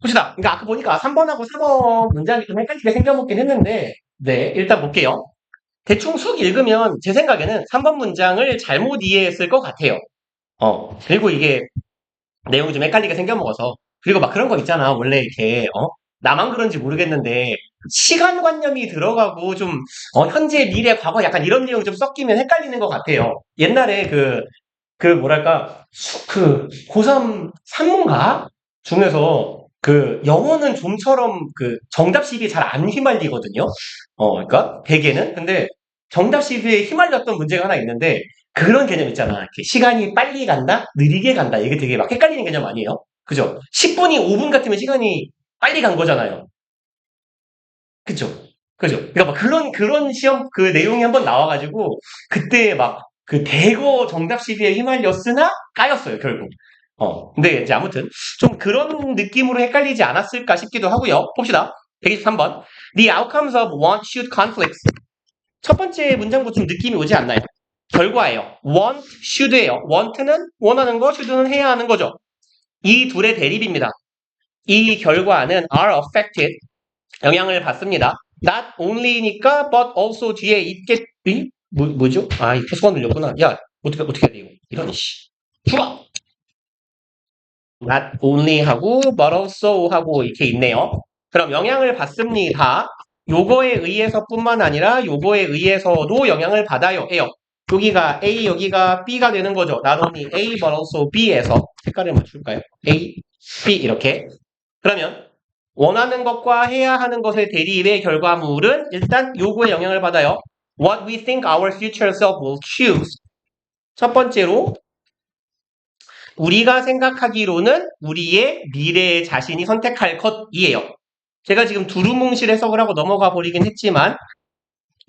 봅시다. 그러니까 아까 보니까 3번하고 4번 문장이 좀 헷갈리게 생겨먹긴 했는데, 네, 일단 볼게요. 대충 쑥 읽으면 제 생각에는 3번 문장을 잘못 이해했을 것 같아요. 그리고 이게 내용이 좀 헷갈리게 생겨먹어서. 그리고 막 그런 거 있잖아. 원래 이렇게, 나만 그런지 모르겠는데, 시간관념이 들어가고 좀, 현재, 미래, 과거 약간 이런 내용이 좀 섞이면 헷갈리는 것 같아요. 옛날에 뭐랄까, 고3 산문가 중에서 영어는 좀처럼 정답 시비에 잘 안 휘말리거든요. 그러니까 대개는. 근데 정답 시비에 휘말렸던 문제가 하나 있는데 그런 개념 있잖아. 이렇게 시간이 빨리 간다, 느리게 간다. 이게 되게 막 헷갈리는 개념 아니에요? 그죠? 10분이 5분 같으면 시간이 빨리 간 거잖아요. 그죠? 그죠? 그러니까 막 그런 시험 내용이 한번 나와가지고 그때 막 대거 정답 시비에 휘말렸으나 까였어요, 결국. 근데 이제 아무튼 좀 그런 느낌으로 헷갈리지 않았을까 싶기도 하고요. 봅시다. 123번. The outcomes of want, should conflicts. 첫 번째 문장부터 좀 느낌이 오지 않나요? 결과예요. want, should예요. want는 원하는 거, should는 해야 하는 거죠. 이 둘의 대립입니다. 이 결과는 are affected, 영향을 받습니다. not only니까 but also 뒤에 있겠지? 뭐죠? 이 패스권 눌렸구나. 야, 어떻게 해야 돼, 이거? 이런, 씨. 죽어! not only 하고 but also 하고 이렇게 있네요. 그럼 영향을 받습니다. 요거에 의해서뿐만 아니라 요거에 의해서도 영향을 받아요. 해요. 여기가 A, 여기가 B가 되는 거죠. not only A but also B에서 색깔을 맞출까요? A, B 이렇게. 그러면 원하는 것과 해야 하는 것의 대립의 결과물은 일단 요거에 영향을 받아요. What we think our future self will choose. 첫 번째로 우리가 생각하기로는 우리의 미래의 자신이 선택할 것이에요. 제가 지금 두루뭉실 해석을 하고 넘어가 버리긴 했지만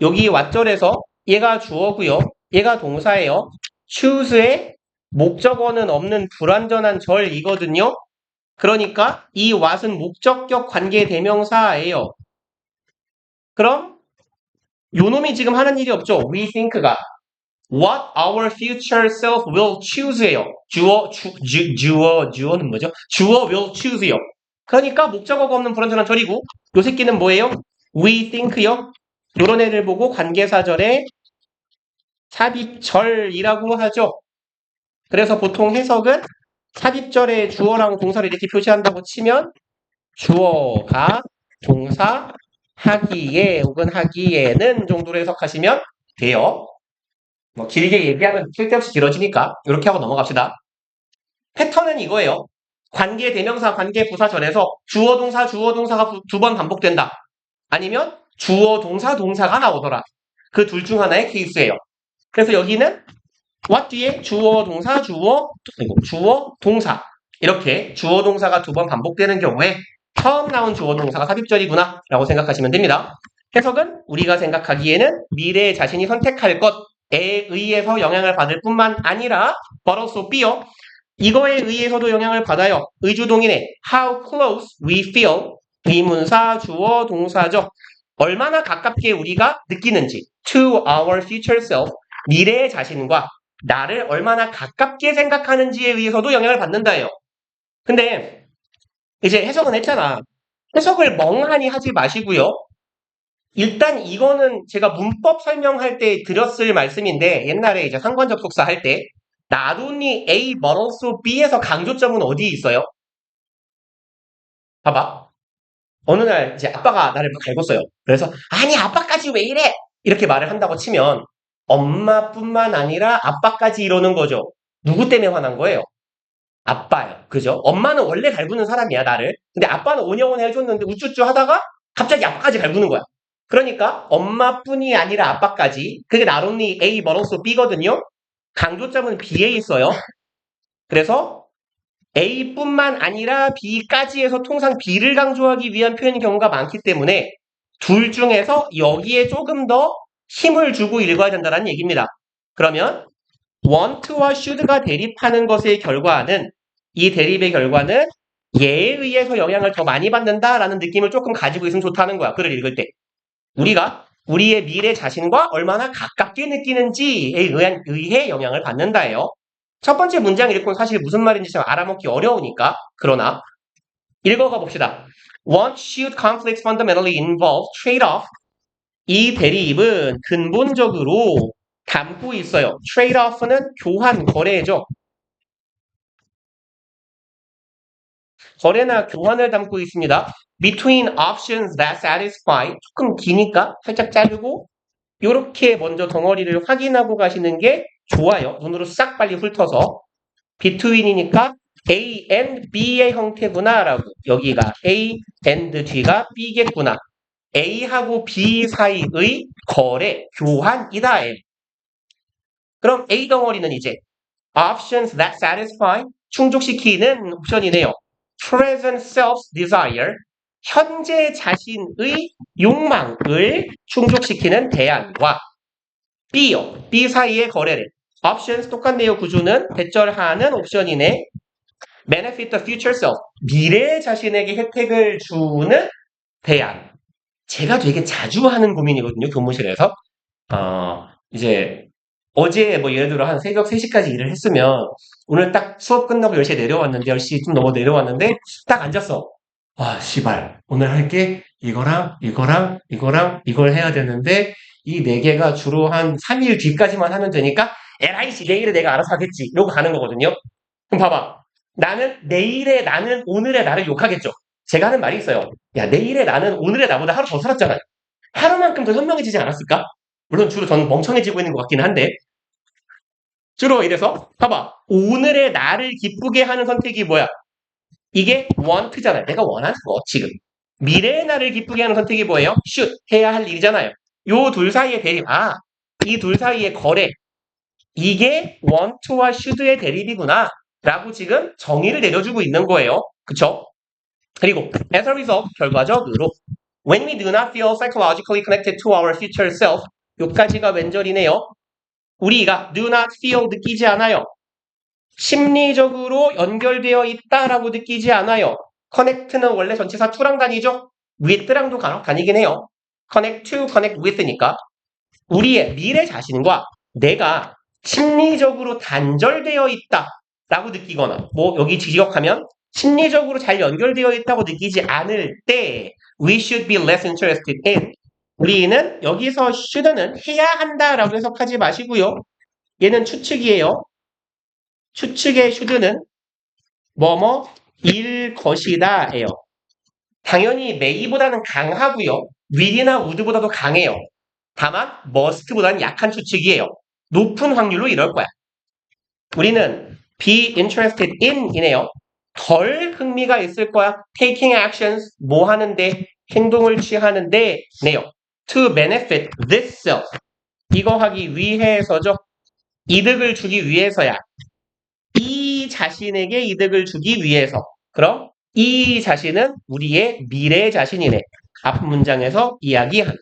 여기 왓절에서 얘가 주어고요. 얘가 동사예요. choose의 목적어는 없는 불완전한 절이거든요. 그러니까 이 what은 목적격 관계 대명사예요. 그럼 요 놈이 지금 하는 일이 없죠. we think가 what our future self will choose예요. 주어는 뭐죠? 주어 will choose요. 그러니까 목적어가 없는 불완전한 절이고 요 새끼는 뭐예요? we think요. 요런 애를 보고 관계사절에 삽입절이라고 하죠. 그래서 보통 해석은 삽입절에 주어랑 동사를 이렇게 표시한다고 치면 주어가 동사 하기에 혹은 하기에는 정도로 해석하시면 돼요. 뭐 길게 얘기하면 쓸데없이 길어지니까 이렇게 하고 넘어갑시다. 패턴은 이거예요. 관계 대명사, 관계 부사절에서 주어 동사, 주어 동사가 두 번 반복된다. 아니면 주어 동사, 동사가 나오더라. 그 둘 중 하나의 케이스예요. 그래서 여기는 what 뒤에 주어 동사, 주어 동사 이렇게 주어 동사가 두 번 반복되는 경우에 처음 나온 주어 동사가 삽입절이구나 라고 생각하시면 됩니다. 해석은 우리가 생각하기에는 미래에 자신이 선택할 것에 의해서 영향을 받을 뿐만 아니라 but also be요. 이거에 의해서도 영향을 받아요. 의주동인의 how close we feel 의문사 주어 동사죠. 얼마나 가깝게 우리가 느끼는지 to our future self 미래의 자신과 나를 얼마나 가깝게 생각하는지에 의해서도 영향을 받는다예요. 근데 이제 해석은 했잖아. 해석을 멍하니 하지 마시고요. 일단 이거는 제가 문법 설명할 때 드렸을 말씀인데 옛날에 이제 상관 접속사 할 때 not only A but also B에서 강조점은 어디에 있어요? 봐봐. 어느 날 이제 아빠가 나를 막 갈궜어요. 그래서 아니 아빠까지 왜 이래? 이렇게 말을 한다고 치면 엄마뿐만 아니라 아빠까지 이러는 거죠. 누구 때문에 화난 거예요? 아빠요. 그죠? 엄마는 원래 갈구는 사람이야, 나를. 근데 아빠는 오냐오냐 해줬는데 우쭈쭈 하다가 갑자기 아빠까지 갈구는 거야. 그러니까 엄마뿐이 아니라 아빠까지. 그게 not only A but also B거든요. 강조점은 B에 있어요. 그래서 A뿐만 아니라 B까지 해서 통상 B를 강조하기 위한 표현인 경우가 많기 때문에 둘 중에서 여기에 조금 더 힘을 주고 읽어야 된다는 얘기입니다. 그러면 want와 should가 대립하는 것의 결과는 이 대립의 결과는 얘에 의해서 영향을 더 많이 받는다라는 느낌을 조금 가지고 있으면 좋다는 거야. 글을 읽을 때. 우리가 우리의 미래 자신과 얼마나 가깝게 느끼는지에 의해 영향을 받는다예요. 첫 번째 문장 읽고는 사실 무슨 말인지 잘 알아먹기 어려우니까. 그러나 읽어가 봅시다. Want, should conflicts fundamentally involve trade-off. 이 대립은 근본적으로 담고 있어요. trade-off는 교환, 거래죠. 거래나 교환을 담고 있습니다. Between options that satisfy. 조금 기니까 살짝 자르고 이렇게 먼저 덩어리를 확인하고 가시는 게 좋아요. 눈으로 싹 빨리 훑어서. between이니까 A and B의 형태구나 라고. 여기가 A and D가 B겠구나. A하고 B 사이의 거래, 교환이다. 그럼 A 덩어리는 이제 options that satisfy 충족시키는 옵션이네요. present self's desire 현재 자신의 욕망을 충족시키는 대안과 B요. B 사이의 거래를 options 똑같네요. 구조는 대절하는 옵션이네. benefit the future self 미래 자신에게 혜택을 주는 대안. 제가 되게 자주 하는 고민이거든요. 교무실에서. 이제 어제 뭐 예를 들어 한 새벽 3시까지 일을 했으면 오늘 딱 수업 끝나고 10시에 내려왔는데 10시 좀 넘어 내려왔는데 딱 앉았어. 아 씨발 오늘 할 게 이거랑 이걸 해야 되는데 이 4개가 주로 한 3일 뒤까지만 하면 되니까 에라이씨 내일에 내가 알아서 하겠지 이러고 가는 거거든요. 그럼 봐봐. 나는 오늘의 나를 욕하겠죠. 제가 하는 말이 있어요. 야 내일의 나는 오늘의 나보다 하루 더 살았잖아요. 하루만큼 더 현명해지지 않았을까? 물론 주로 저는 멍청해지고 있는 것 같긴 한데 주로 이래서 봐봐. 오늘의 나를 기쁘게 하는 선택이 뭐야? 이게 want잖아요. 내가 원하는 거 지금. 미래의 나를 기쁘게 하는 선택이 뭐예요? should 해야 할 일이잖아요. 요 둘 사이의 대립. 이 둘 사이의 거래. 이게 want와 should의 대립이구나. 라고 지금 정의를 내려주고 있는 거예요. 그쵸? 그리고 as a result 결과적으로 when we do not feel psychologically connected to our future self 요까지가 왼절이네요. 우리가 do not feel 느끼지 않아요. 심리적으로 연결되어 있다라고 느끼지 않아요. connect는 원래 전치사 to랑 다니죠. with랑도 간혹 다니긴 해요. connect to, connect with니까 우리의 미래 자신과 내가 심리적으로 단절되어 있다라고 느끼거나 뭐 여기 지적하면 심리적으로 잘 연결되어 있다고 느끼지 않을 때 we should be less interested in 우리는 여기서 should는 해야 한다라고 해석하지 마시고요. 얘는 추측이에요. 추측의 should는 뭐뭐일 것이다예요. 당연히 may보다는 강하고요. will이나 would보다도 강해요. 다만 must보다는 약한 추측이에요. 높은 확률로 이럴 거야. 우리는 be interested in 이네요. 덜 흥미가 있을 거야. taking actions 뭐 하는데 행동을 취하는데 네요. to benefit this self 이거 하기 위해서죠. 이득을 주기 위해서야. 이 자신에게 이득을 주기 위해서. 그럼 이 자신은 우리의 미래 자신이네. 앞 문장에서 이야기한.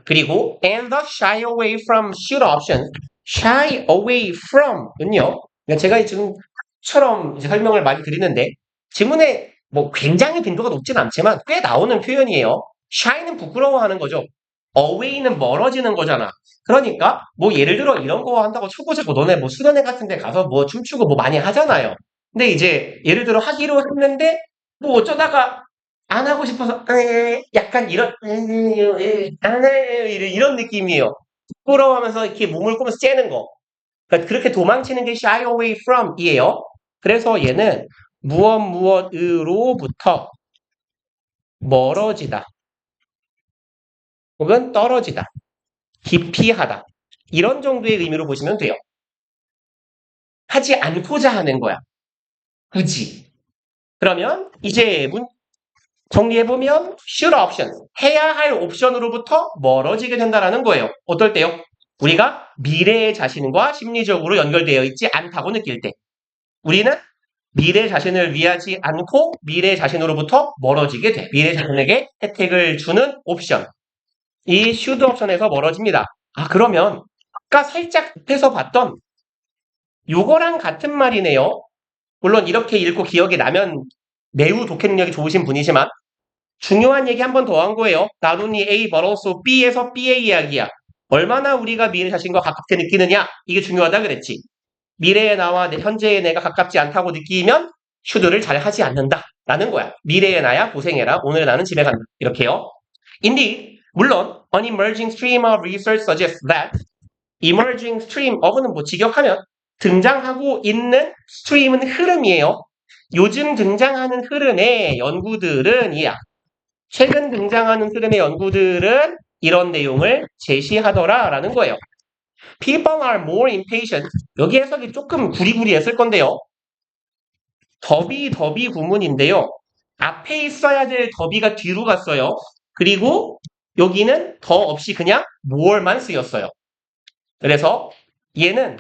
그리고 and the shy away from should options. shy away from은요. 제가 지금처럼 이제 설명을 많이 드리는데 지문에 뭐 굉장히 빈도가 높진 않지만 꽤 나오는 표현이에요. shy는 부끄러워하는 거죠. away는 멀어지는 거잖아. 그러니까 뭐 예를 들어 이런 거 한다고 쳐보자고 너네 뭐 수련회 같은 데 가서 뭐 춤추고 뭐 많이 하잖아요. 근데 이제 예를 들어 하기로 했는데 뭐 어쩌다가 안 하고 싶어서 약간 이런 안 해요 이런 느낌이에요. 부끄러워하면서 이렇게 몸을 꾸면서 째는 거. 그러니까 그렇게 도망치는 게 shy away from 이에요. 그래서 얘는 무엇으로부터 멀어지다 혹은 떨어지다 기피하다 이런 정도의 의미로 보시면 돼요. 하지 않고자 하는 거야. 굳이. 그러면 이제 정리해보면 should option, 해야 할 옵션으로부터 멀어지게 된다는 거예요. 어떨 때요? 우리가 미래의 자신과 심리적으로 연결되어 있지 않다고 느낄 때. 우리는 미래 자신을 위하지 않고 미래 자신으로부터 멀어지게 돼. 미래 자신에게 혜택을 주는 옵션. 이 should 옵션에서 멀어집니다. 아, 그러면 아까 살짝 앞에서 봤던 요거랑 같은 말이네요. 물론 이렇게 읽고 기억이 나면 매우 독해 능력이 좋으신 분이지만 중요한 얘기 한 번 더 한 거예요. Not only A but also B에서 B의 이야기야. 얼마나 우리가 미래 자신과 가깝게 느끼느냐 이게 중요하다 그랬지. 미래의 나와 현재의 내가 가깝지 않다고 느끼면 should를 잘 하지 않는다라는 거야. 미래의 나야 고생해라. 오늘 나는 집에 간다. 이렇게요. Indeed, 물론 an emerging stream of research suggests that emerging stream of는 뭐 직역하면 등장하고 있는 stream은 흐름이에요. 요즘 등장하는 흐름의 연구들은 이야. 최근 등장하는 흐름의 연구들은 이런 내용을 제시하더라라는 거예요. People are more impatient. 여기 해석이 조금 구리구리했을 건데요. 더비 구문인데요. 앞에 있어야 될 더비가 뒤로 갔어요. 그리고 여기는 더 없이 그냥 more만 쓰였어요. 그래서 얘는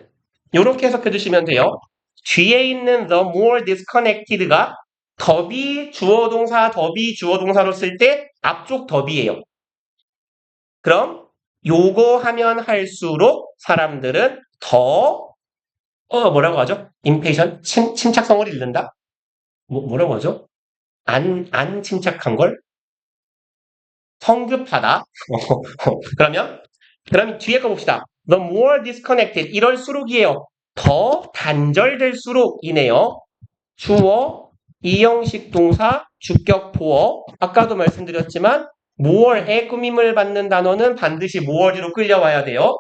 이렇게 해석해 주시면 돼요. 뒤에 있는 the more disconnected가 더비 주어 동사로 쓸 때 앞쪽 더비예요. 그럼 요거 하면 할수록 사람들은 더 뭐라고 하죠? impatient 침착성을 잃는다. 뭐라고 하죠? 안 침착한 걸 성급하다. 그러면 뒤에 거 봅시다. The more disconnected 이럴수록이에요. 더 단절될수록이네요. 주어, 이형식 동사, 주격 보어. 아까도 말씀드렸지만 more의 꾸밈을 받는 단어는 반드시 more로 끌려와야 돼요.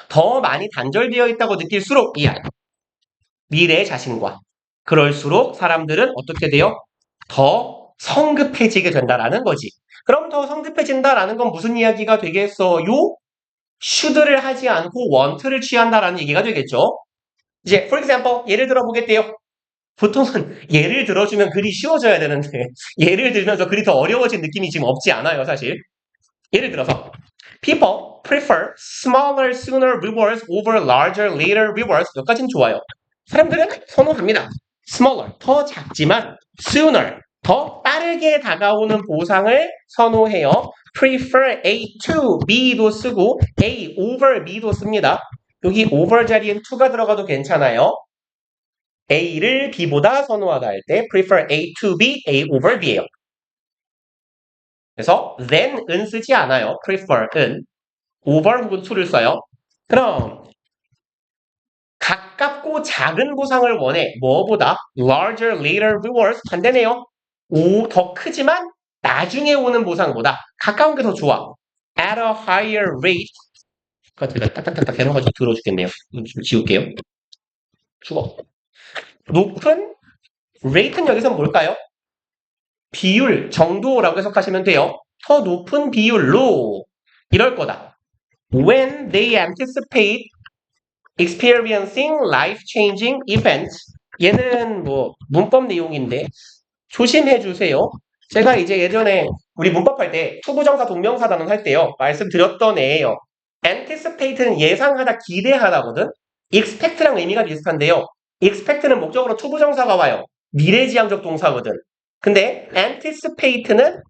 더 많이 단절되어 있다고 느낄수록 이야. 미래의 자신과. 그럴수록 사람들은 어떻게 돼요? 더 성급해지게 된다라는 거지. 그럼 더 성급해진다라는 건 무슨 이야기가 되겠어요? should를 하지 않고 want를 취한다라는 얘기가 되겠죠. 이제 for example 예를 들어 보겠대요. 보통은 예를 들어주면 글이 쉬워져야 되는데 예를 들면서 글이 더 어려워진 느낌이 지금 없지 않아요, 사실. 예를 들어서 people prefer smaller sooner rewards over larger later rewards. 여기까지는 좋아요. 사람들은 선호합니다. smaller, 더 작지만 sooner, 더 빠르게 다가오는 보상을 선호해요. prefer A to B도 쓰고 A over B도 씁니다. 여기 over 자리엔 to가 들어가도 괜찮아요. A를 B보다 선호하다 할 때 prefer A to B, A over B예요. 그래서 than은 쓰지 않아요. prefer은. over 혹은 to를 써요. 그럼 가깝고 작은 보상을 원해. 뭐보다? larger, later rewards. 반대네요. 더 크지만 나중에 오는 보상보다 가까운 게 더 좋아. at a higher rate. 그거 제가 딱딱딱딱 해놓아가지고 들어주겠네요. 좀 지울게요. 죽어. 높은 rate는 여기서 뭘까요? 비율, 정도라고 해석하시면 돼요. 더 높은 비율로 이럴 거다. When they anticipate experiencing life-changing events. 얘는 뭐 문법 내용인데 조심해 주세요. 제가 이제 예전에 우리 문법 할 때 투부정사 동명사 단원 할 때요. 말씀드렸던 애예요. anticipate는 예상하다, 기대하다거든. expect랑 의미가 비슷한데요. expect는 목적으로 투부정사가 와요. 미래지향적 동사거든. 근데 anticipate는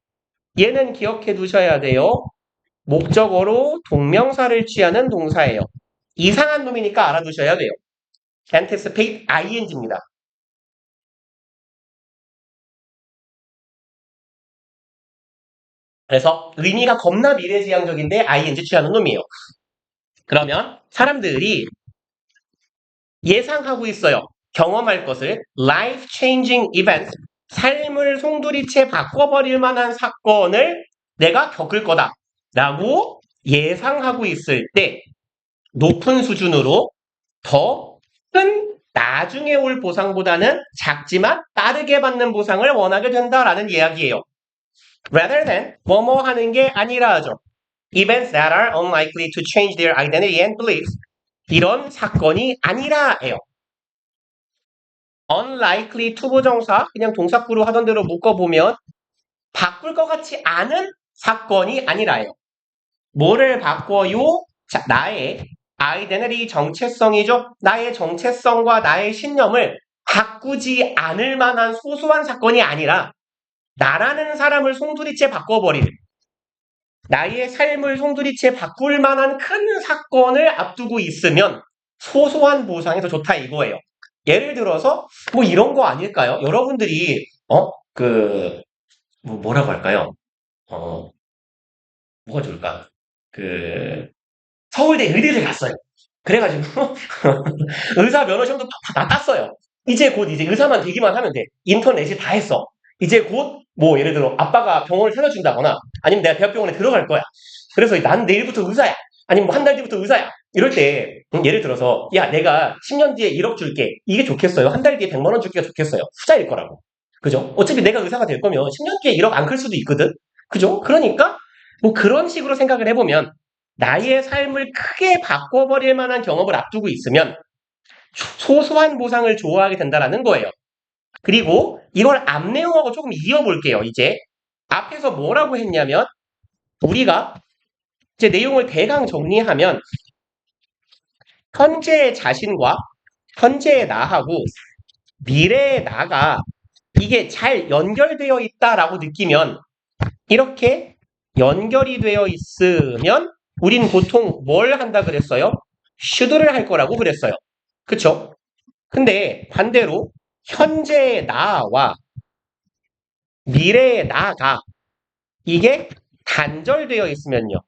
얘는 기억해 두셔야 돼요. 목적어로 동명사를 취하는 동사예요. 이상한 놈이니까 알아두셔야 돼요. anticipate ing입니다. 그래서 의미가 겁나 미래지향적인데 ing 취하는 놈이에요. 그러면 사람들이 예상하고 있어요. 경험할 것을 life-changing event, 삶을 송두리째 바꿔버릴 만한 사건을 내가 겪을 거다 라고 예상하고 있을 때 높은 수준으로 더 큰 나중에 올 보상보다는 작지만 빠르게 받는 보상을 원하게 된다라는 이야기예요. Rather than 뭐뭐 하는 게 아니라 하죠. Events that are unlikely to change their identity and beliefs. 이런 사건이 아니라예요. unlikely to 부정사 그냥 동사구로 하던 대로 묶어보면 바꿀 것 같지 않은 사건이 아니라예요. 뭐를 바꿔요? 자, 나의 identity 정체성이죠. 나의 정체성과 나의 신념을 바꾸지 않을 만한 소소한 사건이 아니라 나라는 사람을 송두리째 바꿔버릴 나의 삶을 송두리째 바꿀 만한 큰 사건을 앞두고 있으면 소소한 보상이 더 좋다 이거예요. 예를 들어서 뭐 이런 거 아닐까요? 여러분들이 뭐라고 할까요? 뭐가 좋을까? 서울대 의대를 갔어요. 그래가지고 의사 면허 시험도 다 땄어요. 이제 곧 이제 의사만 되기만 하면 돼. 인터넷이 다 했어. 이제 곧 뭐 예를 들어 아빠가 병원을 찾아준다거나 아니면 내가 대학병원에 들어갈 거야. 그래서 난 내일부터 의사야. 아니면 뭐 한 달 뒤부터 의사야. 이럴 때 예를 들어서 야 내가 10년 뒤에 1억 줄게. 이게 좋겠어요? 한 달 뒤에 100만 원 줄게가 좋겠어요? 후자일 거라고. 그죠? 어차피 내가 의사가 될 거면 10년 뒤에 1억 안 클 수도 있거든. 그죠? 그러니까 뭐 그런 식으로 생각을 해보면 나의 삶을 크게 바꿔버릴 만한 경험을 앞두고 있으면 소소한 보상을 좋아하게 된다는 거예요. 그리고 이걸 앞 내용하고 조금 이어볼게요. 이제 앞에서 뭐라고 했냐면 우리가 이제 내용을 대강 정리하면 현재의 자신과 현재의 나하고 미래의 나가 이게 잘 연결되어 있다라고 느끼면 이렇게 연결이 되어 있으면 우린 보통 뭘 한다 그랬어요? should를 할 거라고 그랬어요. 그쵸? 근데 반대로 현재의 나와 미래의 나가 이게 단절되어 있으면요.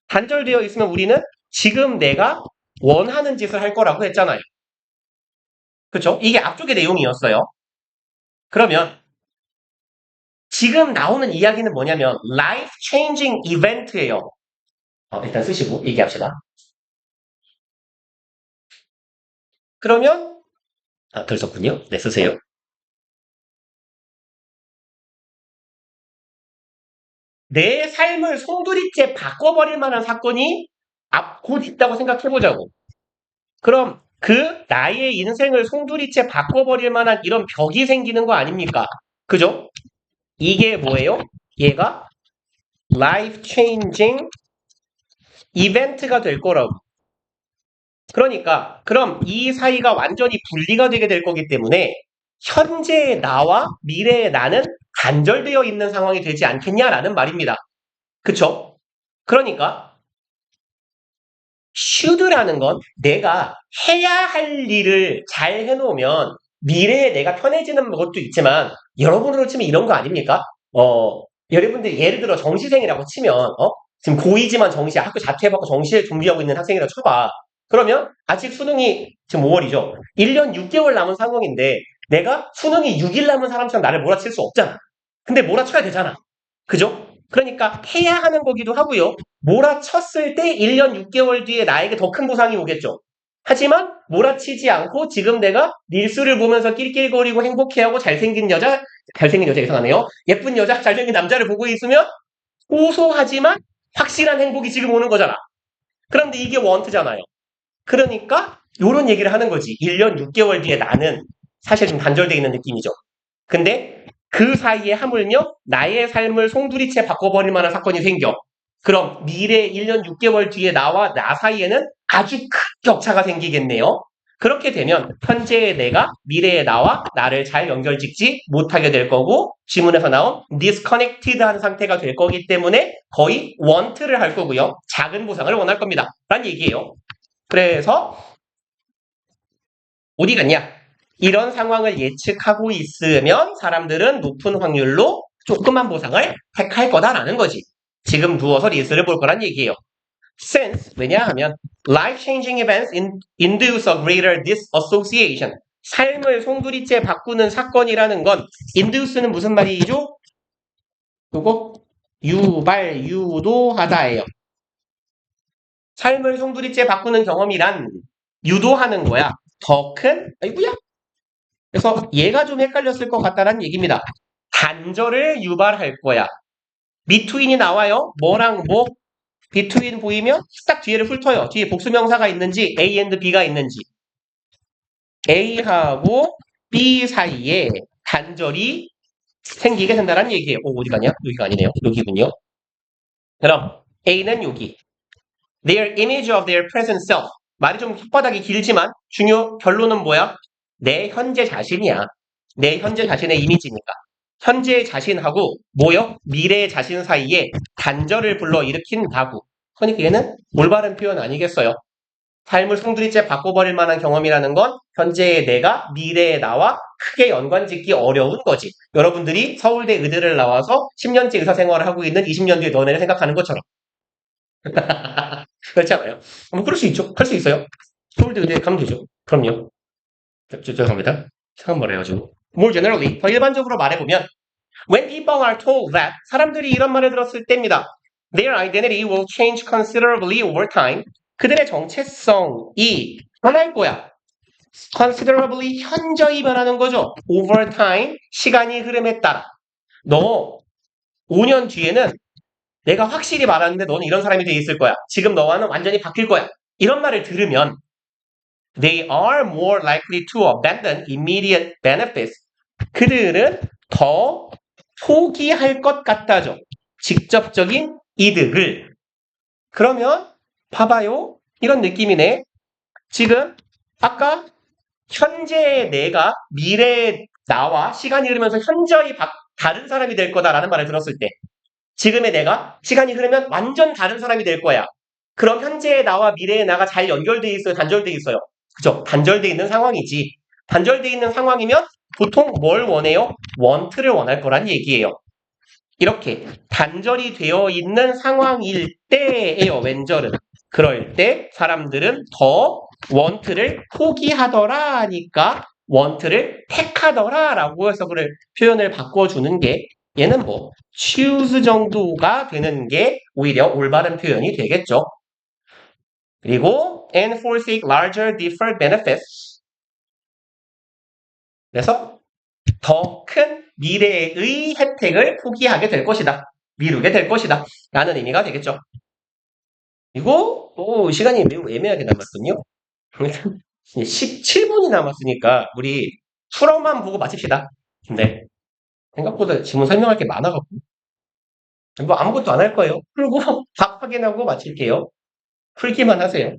단절되어 있으면 우리는 지금 내가 원하는 짓을 할 거라고 했잖아요. 그쵸? 이게 앞쪽의 내용이었어요. 그러면 지금 나오는 이야기는 뭐냐면 life changing event예요. 일단 쓰시고 얘기합시다. 그러면 덜 썼군요. 네, 쓰세요. 내 삶을 송두리째 바꿔버릴 만한 사건이 곧 있다고 생각해보자고. 그럼 그 나의 인생을 송두리째 바꿔버릴 만한 이런 벽이 생기는 거 아닙니까? 그죠? 이게 뭐예요? 얘가 life changing 이벤트가 될 거라고. 그러니까 그럼 이 사이가 완전히 분리가 되게 될 거기 때문에 현재의 나와 미래의 나는 단절되어 있는 상황이 되지 않겠냐라는 말입니다. 그쵸? 그러니까 should라는 건 내가 해야 할 일을 잘 해놓으면 미래에 내가 편해지는 것도 있지만 여러분으로 치면 이런 거 아닙니까? 여러분들 예를 들어 정시생이라고 치면, 지금 고2지만 정시, 학교 자퇴해갖고 정시에 준비하고 있는 학생이라고 쳐봐. 그러면 아직 수능이 지금 5월이죠. 1년 6개월 남은 상황인데 내가 수능이 6일 남은 사람처럼 나를 몰아칠 수 없잖아. 근데 몰아쳐야 되잖아. 그죠? 그러니까 해야 하는 거기도 하고요. 몰아쳤을 때 1년 6개월 뒤에 나에게 더 큰 보상이 오겠죠. 하지만 몰아치지 않고 지금 내가 릴스를 보면서 낄낄거리고 행복해하고 잘생긴 여자 이상하네요. 예쁜 여자, 잘생긴 남자를 보고 있으면 고소하지만 확실한 행복이 지금 오는 거잖아. 그런데 이게 원트잖아요. 그러니까 요런 얘기를 하는 거지. 1년 6개월 뒤에 나는 사실 좀 단절돼 있는 느낌이죠. 근데 그 사이에 하물며 나의 삶을 송두리째 바꿔버릴 만한 사건이 생겨. 그럼 미래 1년 6개월 뒤에 나와 나 사이에는 아주 큰 격차가 생기겠네요. 그렇게 되면 현재의 내가 미래의 나와 나를 잘 연결짓지 못하게 될 거고 지문에서 나온 disconnected한 상태가 될 거기 때문에 거의 want를 할 거고요. 작은 보상을 원할 겁니다. 라는 얘기예요. 그래서 어디 갔냐? 이런 상황을 예측하고 있으면 사람들은 높은 확률로 조그만 보상을 택할 거다라는 거지. 지금 누워서 릴스를 볼 거란 얘기예요. Since, 왜냐하면 life-changing events induce a greater disassociation. 삶을 송두리째 바꾸는 사건이라는 건 induce는 무슨 말이죠? 그거 유도하다예요. 삶을 송두리째 바꾸는 경험이란 유도하는 거야. 더 큰, 아이고야. 그래서 얘가 좀 헷갈렸을 것 같다는 얘기입니다. 단절을 유발할 거야. between이 나와요. 뭐랑 뭐? between 보이면 딱 뒤에를 훑어요. 뒤에 복수명사가 있는지 A and B가 있는지. A하고 B 사이에 단절이 생기게 된다는 얘기예요. 어디 가냐? 여기가 아니네요. 여기군요. 그럼 A는 여기. Their image of their present self. 말이 좀 혓바닥이 길지만 결론은 뭐야? 내 현재 자신이야. 내 현재 자신의 이미지니까. 현재의 자신하고 뭐요? 미래의 자신 사이에 단절을 불러일으킨다고. 그러니까 얘는 올바른 표현 아니겠어요? 삶을 송두리째 바꿔버릴 만한 경험이라는 건 현재의 내가 미래의 나와 크게 연관짓기 어려운 거지. 여러분들이 서울대 의대를 나와서 10년째 의사생활을 하고 있는 20년 뒤의 너네를 생각하는 것처럼. 그렇지 않아요? 그럴 수 있죠. 할 수 있어요. 서울대 의대 가면 되죠. 그럼요. 죄송합니다. 이상한 말 해가지고. More generally, 더 일반적으로 말해보면 When people are told that, 사람들이 이런 말을 들었을 때입니다. Their identity will change considerably over time. 그들의 정체성이 변할 거야. considerably 현저히 변하는 거죠. over time, 시간이 흐름에 따라. 너 5년 뒤에는 내가 확실히 말하는데 너는 이런 사람이 돼 있을 거야. 지금 너와는 완전히 바뀔 거야. 이런 말을 들으면 they are more likely to abandon immediate benefits. 그들은 더 포기할 것 같다죠. 직접적인 이득을. 그러면 봐봐요. 이런 느낌이네. 지금 아까 현재의 내가 미래의 나와 시간이 흐르면서 현저히 다른 사람이 될 거다라는 말을 들었을 때 지금의 내가 시간이 흐르면 완전 다른 사람이 될 거야. 그럼 현재의 나와 미래의 나가 잘 연결돼 있어요? 단절돼 있어요? 그죠? 단절돼 있는 상황이지. 단절돼 있는 상황이면 보통 뭘 원해요? want를 원할 거란 얘기예요. 이렇게 단절이 되어 있는 상황일 때예요. 왼절은. 그럴 때 사람들은 더 want를 포기하더라 하니까 want를 택하더라 라고 해서 그걸 표현을 바꿔주는 게 얘는 뭐 choose 정도가 되는 게 오히려 올바른 표현이 되겠죠. 그리고 and forsake larger deferred benefits. 그래서 더 큰 미래의 혜택을 포기하게 될 것이다. 미루게 될 것이다. 라는 의미가 되겠죠. 그리고 또 시간이 매우 애매하게 남았군요. 17분이 남았으니까 우리 풀어만 보고 마칩시다. 네. 생각보다 지문 설명할 게 많아갖고. 뭐 아무것도 안 할 거예요. 그리고 답 확인하고 마칠게요. 풀기만 하세요.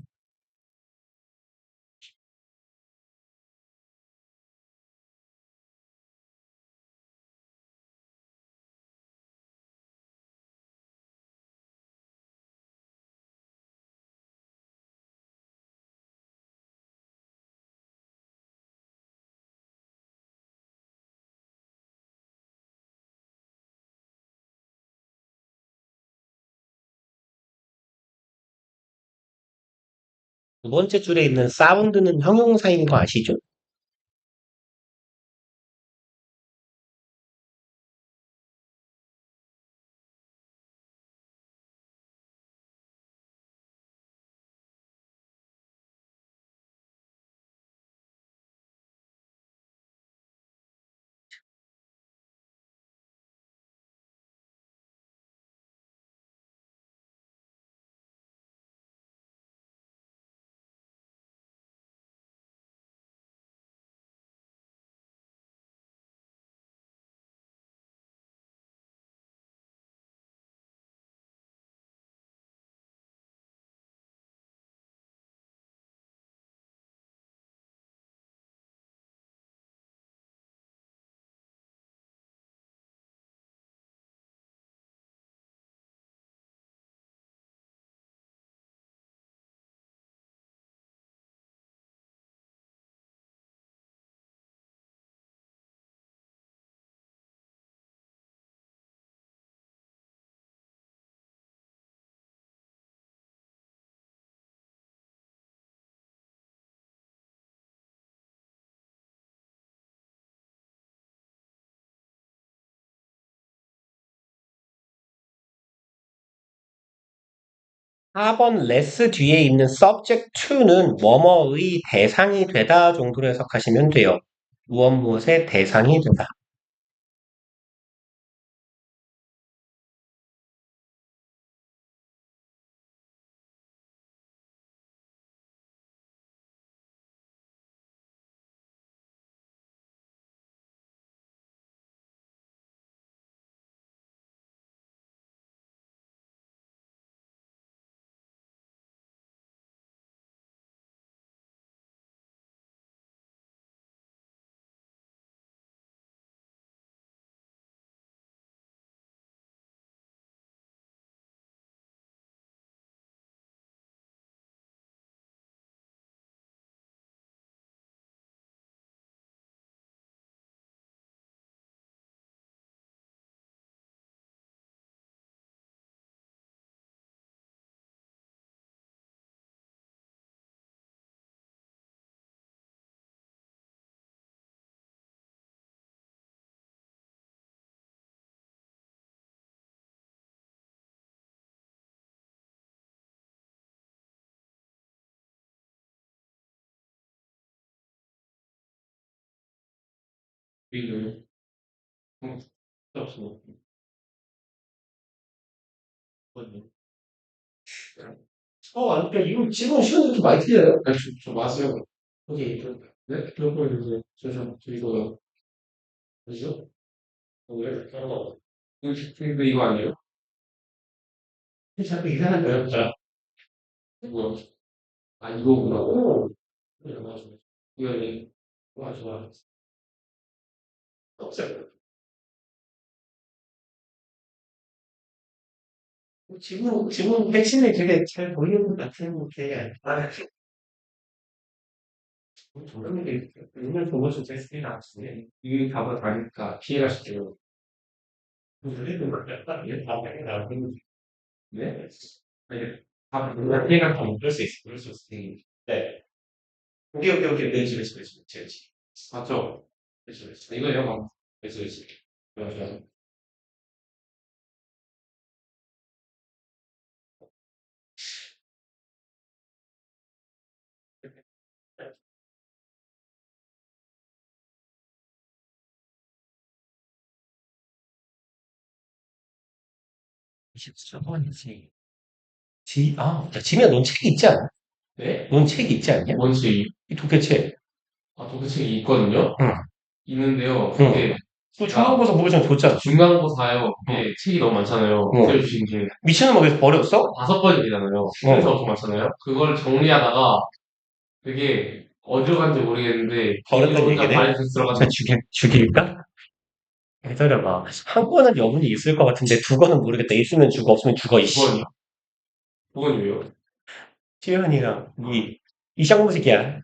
두 번째 줄에 있는 사운드는 형용사인 거 아시죠? 사 번 less 뒤에 있는 subject to는 뭐뭐의 대상이 되다 정도로 해석하시면 돼요. 무엇 무엇의 대상이 되다. 그리고 없어. 그러니까 이거 지금 시간이 좀 많이 틀려요. 저 맞아요. 여기, 네? 그런 거 이제 저 이거 뭐죠? 왜? 이거 아니에요? 자꾸 이상한 거요. 자, 이거 이거구나. 오, 그래 맞아. 이거 좋아. 없어요. 지금 핵심이 되게 잘 보이는 것 같은데, 조명이 눈을 보고서 테스트가 나왔으니 이 답을 다니까 피해가 쉽죠. 우리는 약간 이게 다 나오는 네? 아니, 답을 피해가 더 그럴 수 있어. 그럴 수 있어. 네. 오케이. 네, 그렇지. 맞죠? 그렇죠. 이거예요, 막. 그렇지. 맞아. 지미야, 넌 책이 있지 않아? 네? 넌 책이 있지 않냐? 원칙이 이 독해책. 도그책이 있거든요. 응. 있는데요. 응. 그게 그 중간고사 보기 전 줬잖아. 중간고사요. 그게 책이 너무 많잖아요. 응. 주신 게 미치는 먹에서 버렸어? 5번이잖아요. 그래서 엄청 많잖아요. 그걸 정리하다가 그게 어디로 간지 모르겠는데 버렸다는 혼자 얘기네? 발에 들어가서 죽일까? 기다려봐. 한 권은 여분이 있을 것 같은데 두 권은 모르겠다. 있으면 죽어, 없으면 죽어, 이씨. 9번이요? 9번이 왜요? 지현이가, 이상무식이야.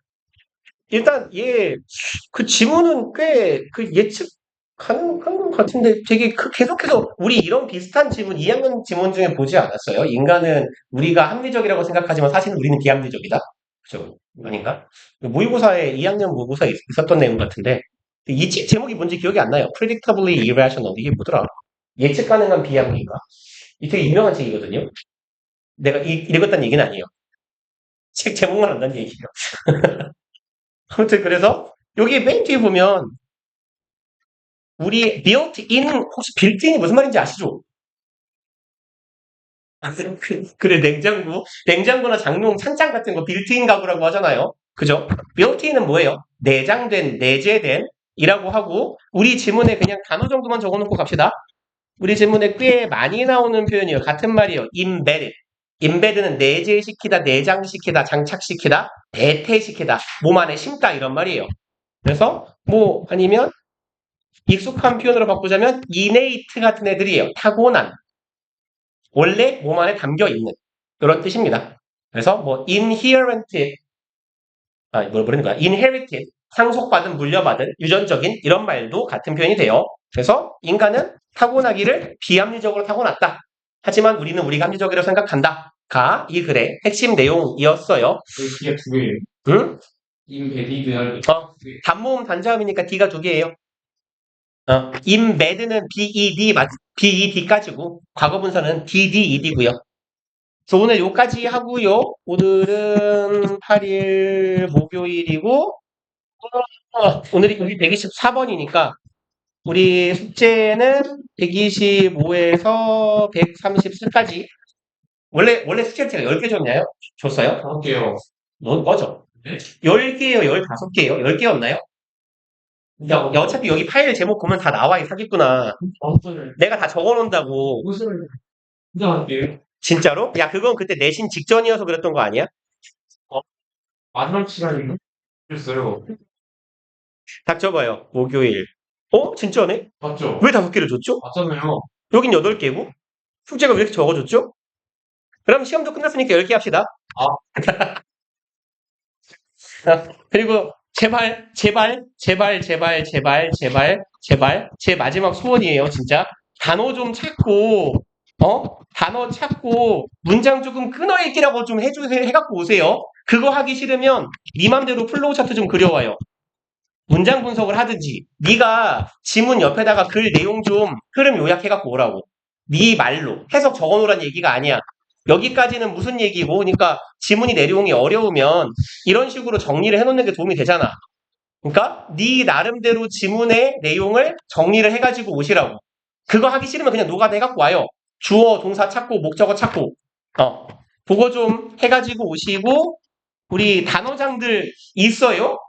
일단, 그 지문은 꽤, 예측 가능한 것 같은데 되게 계속해서, 우리 이런 비슷한 지문, 2학년 지문 중에 보지 않았어요? 인간은 우리가 합리적이라고 생각하지만 사실은 우리는 비합리적이다? 그죠? 아닌가? 모의고사에 2학년 모의고사에 있었던 내용 같은데 이 책 제목이 뭔지 기억이 안 나요. Predictably Irrational 이게 뭐더라? 예측 가능한 비합리인가? 이 되게 유명한 책이거든요. 내가 읽었다는 얘기는 아니에요. 책 제목만 안다는 얘기예요. 아무튼 그래서 여기 맨 뒤에 보면 우리 built-in 혹시 built-in이 무슨 말인지 아시죠? 그래 냉장고나 장롱 찬장 같은 거 빌트인 가구라고 하잖아요. 그죠? 빌트인은 뭐예요? 내장된, 내재된 이라고 하고 우리 지문에 그냥 단어 정도만 적어놓고 갑시다. 우리 지문에 꽤 많이 나오는 표현이에요. 같은 말이에요. embedded. embedd는 내재시키다, 내장시키다, 장착시키다, 내태시키다, 몸 안에 심다 이런 말이에요. 그래서 뭐 아니면 익숙한 표현으로 바꾸자면 innate 같은 애들이에요. 타고난. 원래 몸 안에 담겨 있는 그런 뜻입니다. 그래서 뭐 inherited 뭘 부르는 거야? inherited 상속받은 물려받은 유전적인 이런 말도 같은 표현이 돼요. 그래서 인간은 타고나기를 비합리적으로 타고났다. 하지만 우리는 우리가 합리적이라고 생각한다가 이 글의 핵심 내용이었어요. 이게 두 개예요. 응? 인베디드 할 때. 단모음 단자음이니까 D가 두 개예요. embedd는 BED까지고 과거분사는 DDED고요. 그래서 오늘 요까지 하고요. 오늘은 8일 목요일이고 오늘이 우리 124번이니까 우리 숙제는 125에서 134까지 원래 숙제 제가 10개 줬어요? 할게요. 넌 꺼져. 네? 10개예요? 15개예요? 10개였나요? 야, 어차피 여기 파일 제목 보면 다 나와, 이 사기꾼아. 어떤 내가 다 적어놓는다고. 무슨 진짜 할게요. 진짜로? 야, 그건 그때 내신 직전이어서 그랬던 거 아니야? 마지막 시간인가? 그랬어요. 닥쳐봐요. 목요일. 진짜네? 맞죠? 왜 5개를 줬죠? 맞잖아요. 여긴 8개고? 숙제가 왜 이렇게 적어줬죠? 그럼 시험도 끝났으니까 10개 합시다. 그리고 제발 제 마지막 소원이에요, 진짜. 단어 좀 찾고, 단어 찾고, 문장 조금 끊어읽기라고 좀 해갖고 오세요. 그거 하기 싫으면, 네 맘대로 플로우 차트 좀 그려와요. 문장 분석을 하든지, 네가 지문 옆에다가 글 내용 좀 흐름 요약해갖고 오라고. 네 말로. 해석 적어놓으란 얘기가 아니야. 여기까지는 무슨 얘기고, 그러니까 지문이 내용이 어려우면 이런 식으로 정리를 해놓는 게 도움이 되잖아. 그러니까 네 나름대로 지문의 내용을 정리를 해가지고 오시라고. 그거 하기 싫으면 그냥 노가다 해갖고 와요. 주어, 동사 찾고, 목적어 찾고. 그거 좀 해가지고 오시고, 우리 단어장들 있어요?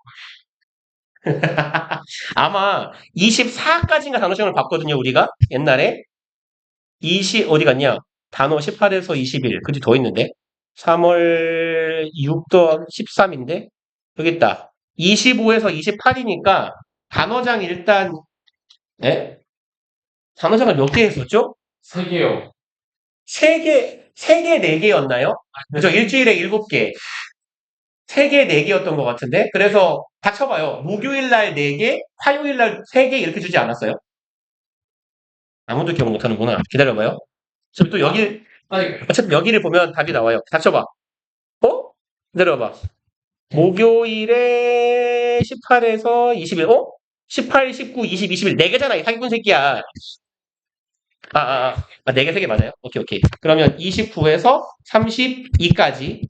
아마 24까지인가 단어장을 봤거든요, 우리가. 옛날에. 어디 갔냐? 단어 18에서 21. 그지 더 있는데. 3월 6도 13인데. 여기 있다. 25에서 28이니까 단어장 일단 단어장을 몇 개 했었죠? 3개요. 3개, 4개였나요? 그죠? 일주일에 7개. 3개, 4개였던 것 같은데. 그래서 닥쳐봐요. 목요일 날 4개, 화요일 날 3개 이렇게 주지 않았어요? 아무도 기억 못하는구나. 기다려봐요. 어차피 여기를 보면 답이 나와요. 닥쳐봐. 기다려봐. 목요일에 18에서 21, 18, 19, 20, 21, 4개잖아, 이 사기꾼 새끼야. 4개, 3개 맞아요? 오케이. 그러면 29에서 32까지.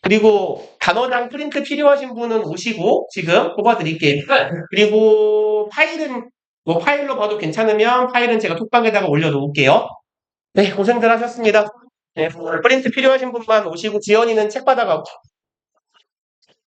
그리고 단어장 프린트 필요하신 분은 오시고, 지금 뽑아드릴게요. 그리고 파일로 봐도 괜찮으면 파일은 제가 톡방에다가 올려놓을게요. 네, 고생들 하셨습니다. 네, 프린트 필요하신 분만 오시고, 지연이는 책 받아가고.